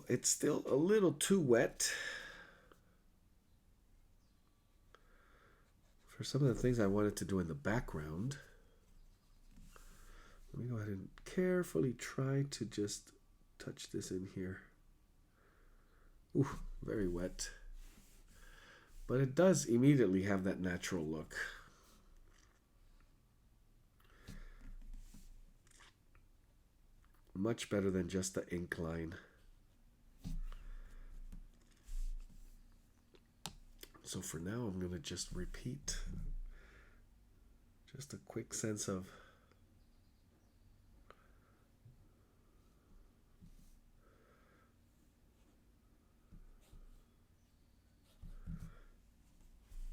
It's still a little too wet for some of the things I wanted to do in the background. Let me go ahead and carefully try to just touch this in here. Ooh, very wet. But it does immediately have that natural look. Much better than just the ink line. So for now, I'm going to just repeat. Just a quick sense of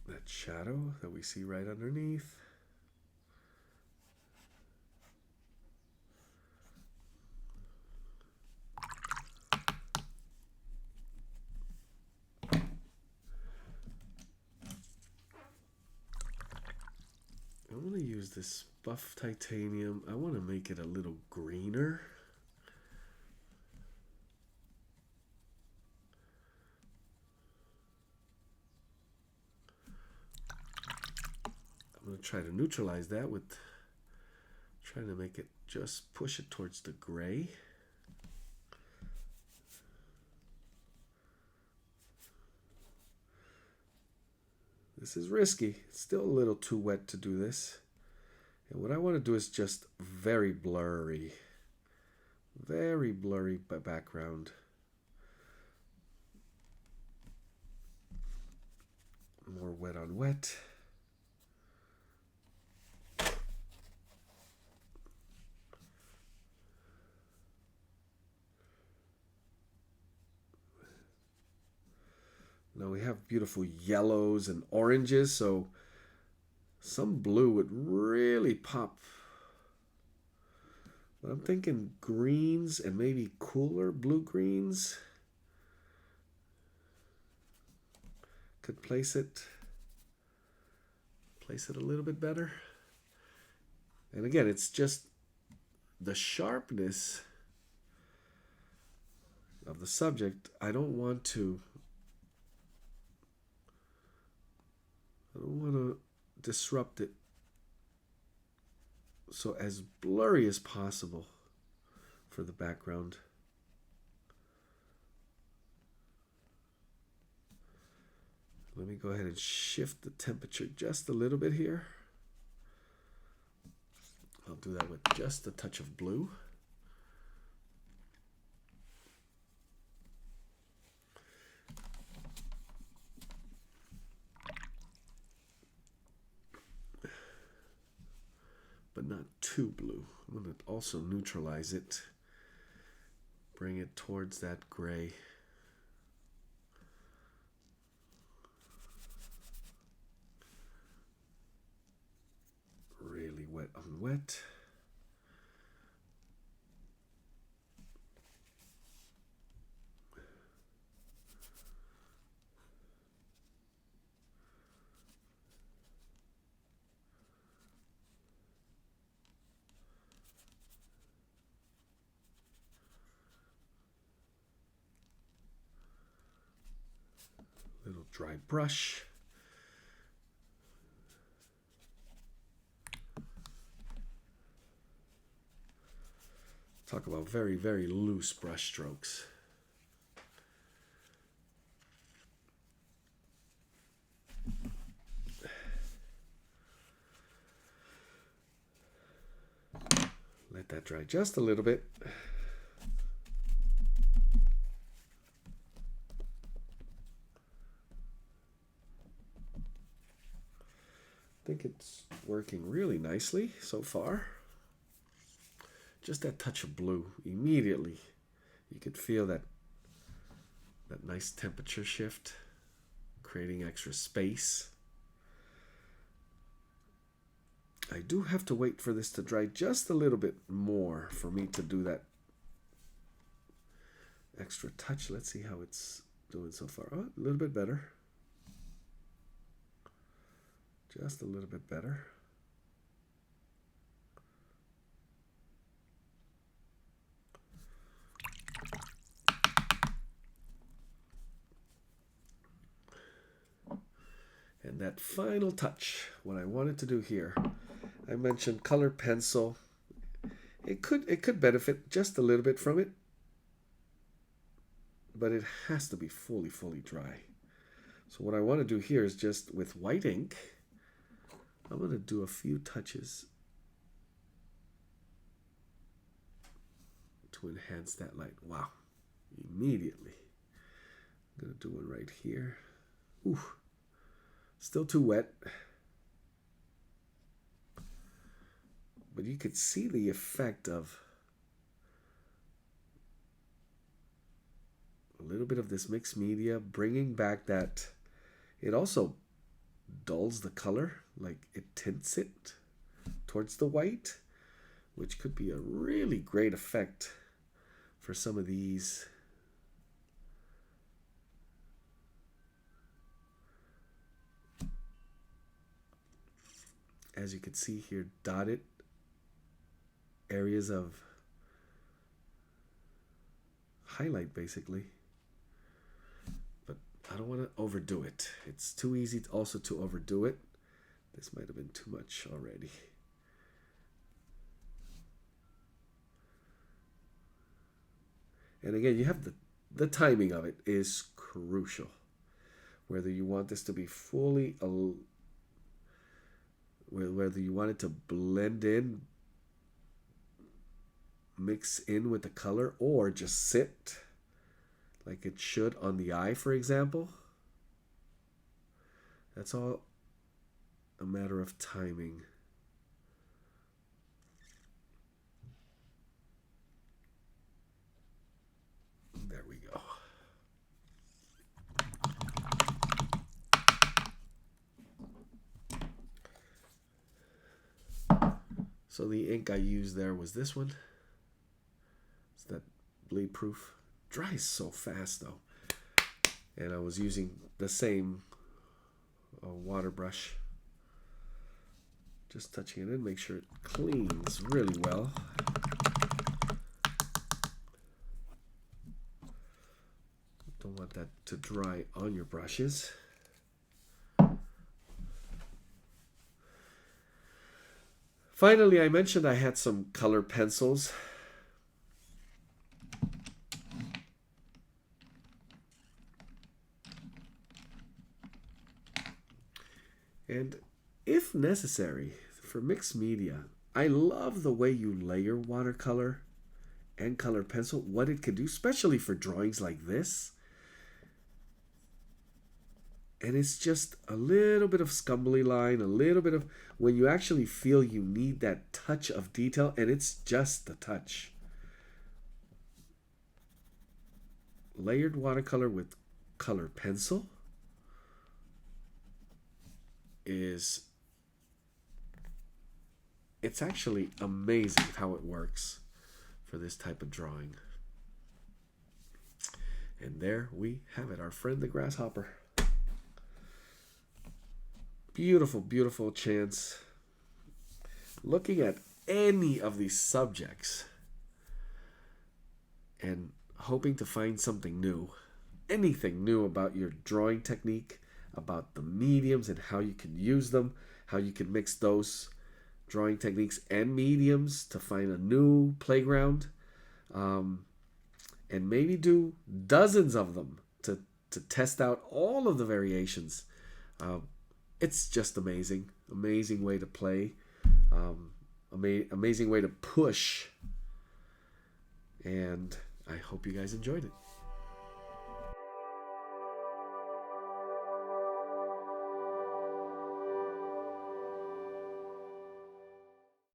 that shadow that we see right underneath. I'm going to use this buff titanium. I want to make it a little greener. I'm going to try to neutralize that with trying to make it just push it towards the gray. This is risky. It's still a little too wet to do this. And what I want to do is just very blurry background. More wet on wet. Now we have beautiful yellows and oranges, so some blue would really pop. But I'm thinking greens and maybe cooler blue greens could place it a little bit better. And again, it's just the sharpness of the subject. I don't want to disrupt it, so as blurry as possible for the background. Let me go ahead and shift the temperature just a little bit here. I'll do that with just a touch of blue. But not too blue. I'm going to also neutralize it. Bring it towards that gray. Really wet on wet. Little dry brush. Talk about very, very loose brush strokes. Let that dry just a little bit. I think it's working really nicely so far. Just that touch of blue, immediately you could feel that nice temperature shift, creating extra space. I do have to wait for this to dry just a little bit more for me to do that extra touch. Let's see how it's doing so far. Oh, a little bit better. Just a little bit better. And that final touch, what I wanted to do here, I mentioned color pencil. It could benefit just a little bit from it. but it has to be fully dry. So what I want to do here is just with white ink, I'm going to do a few touches to enhance that light. Wow, immediately. I'm going to do one right here. Ooh, still too wet. But you could see the effect of a little bit of this mixed media, bringing back that. It also dulls the color, like it tints it towards the white, which could be a really great effect for some of these. As you can see here, dotted areas of highlight basically. But I don't want to overdo it. It's too easy also to overdo it. This might have been too much already. And again, you have the timing of it is crucial. Whether you want this to be fully, whether you want it to blend in, mix in with the color, or just sit like it should on the eye, for example. That's all a matter of timing. There we go. So the ink I used there was this one. It's that bleed proof. Dries so fast though. And I was using the same water brush. Just touching it in, make sure it cleans really well. Don't want that to dry on your brushes. Finally, I mentioned I had some color pencils. And if necessary, for mixed media, I love the way you layer watercolor and color pencil, what it can do, especially for drawings like this. And it's just a little bit of scumbly line, a little bit of when you actually feel you need that touch of detail, and it's just the touch. Layered watercolor with color pencil it's actually amazing how it works for this type of drawing. And there we have it, our friend the grasshopper. Beautiful, beautiful chance. Looking at any of these subjects and hoping to find something new, anything new about your drawing technique, about the mediums and how you can use them, how you can mix those drawing techniques and mediums to find a new playground, and maybe do dozens of them to test out all of the variations. It's just amazing. Amazing way to play. Amazing way to push. And I hope you guys enjoyed it.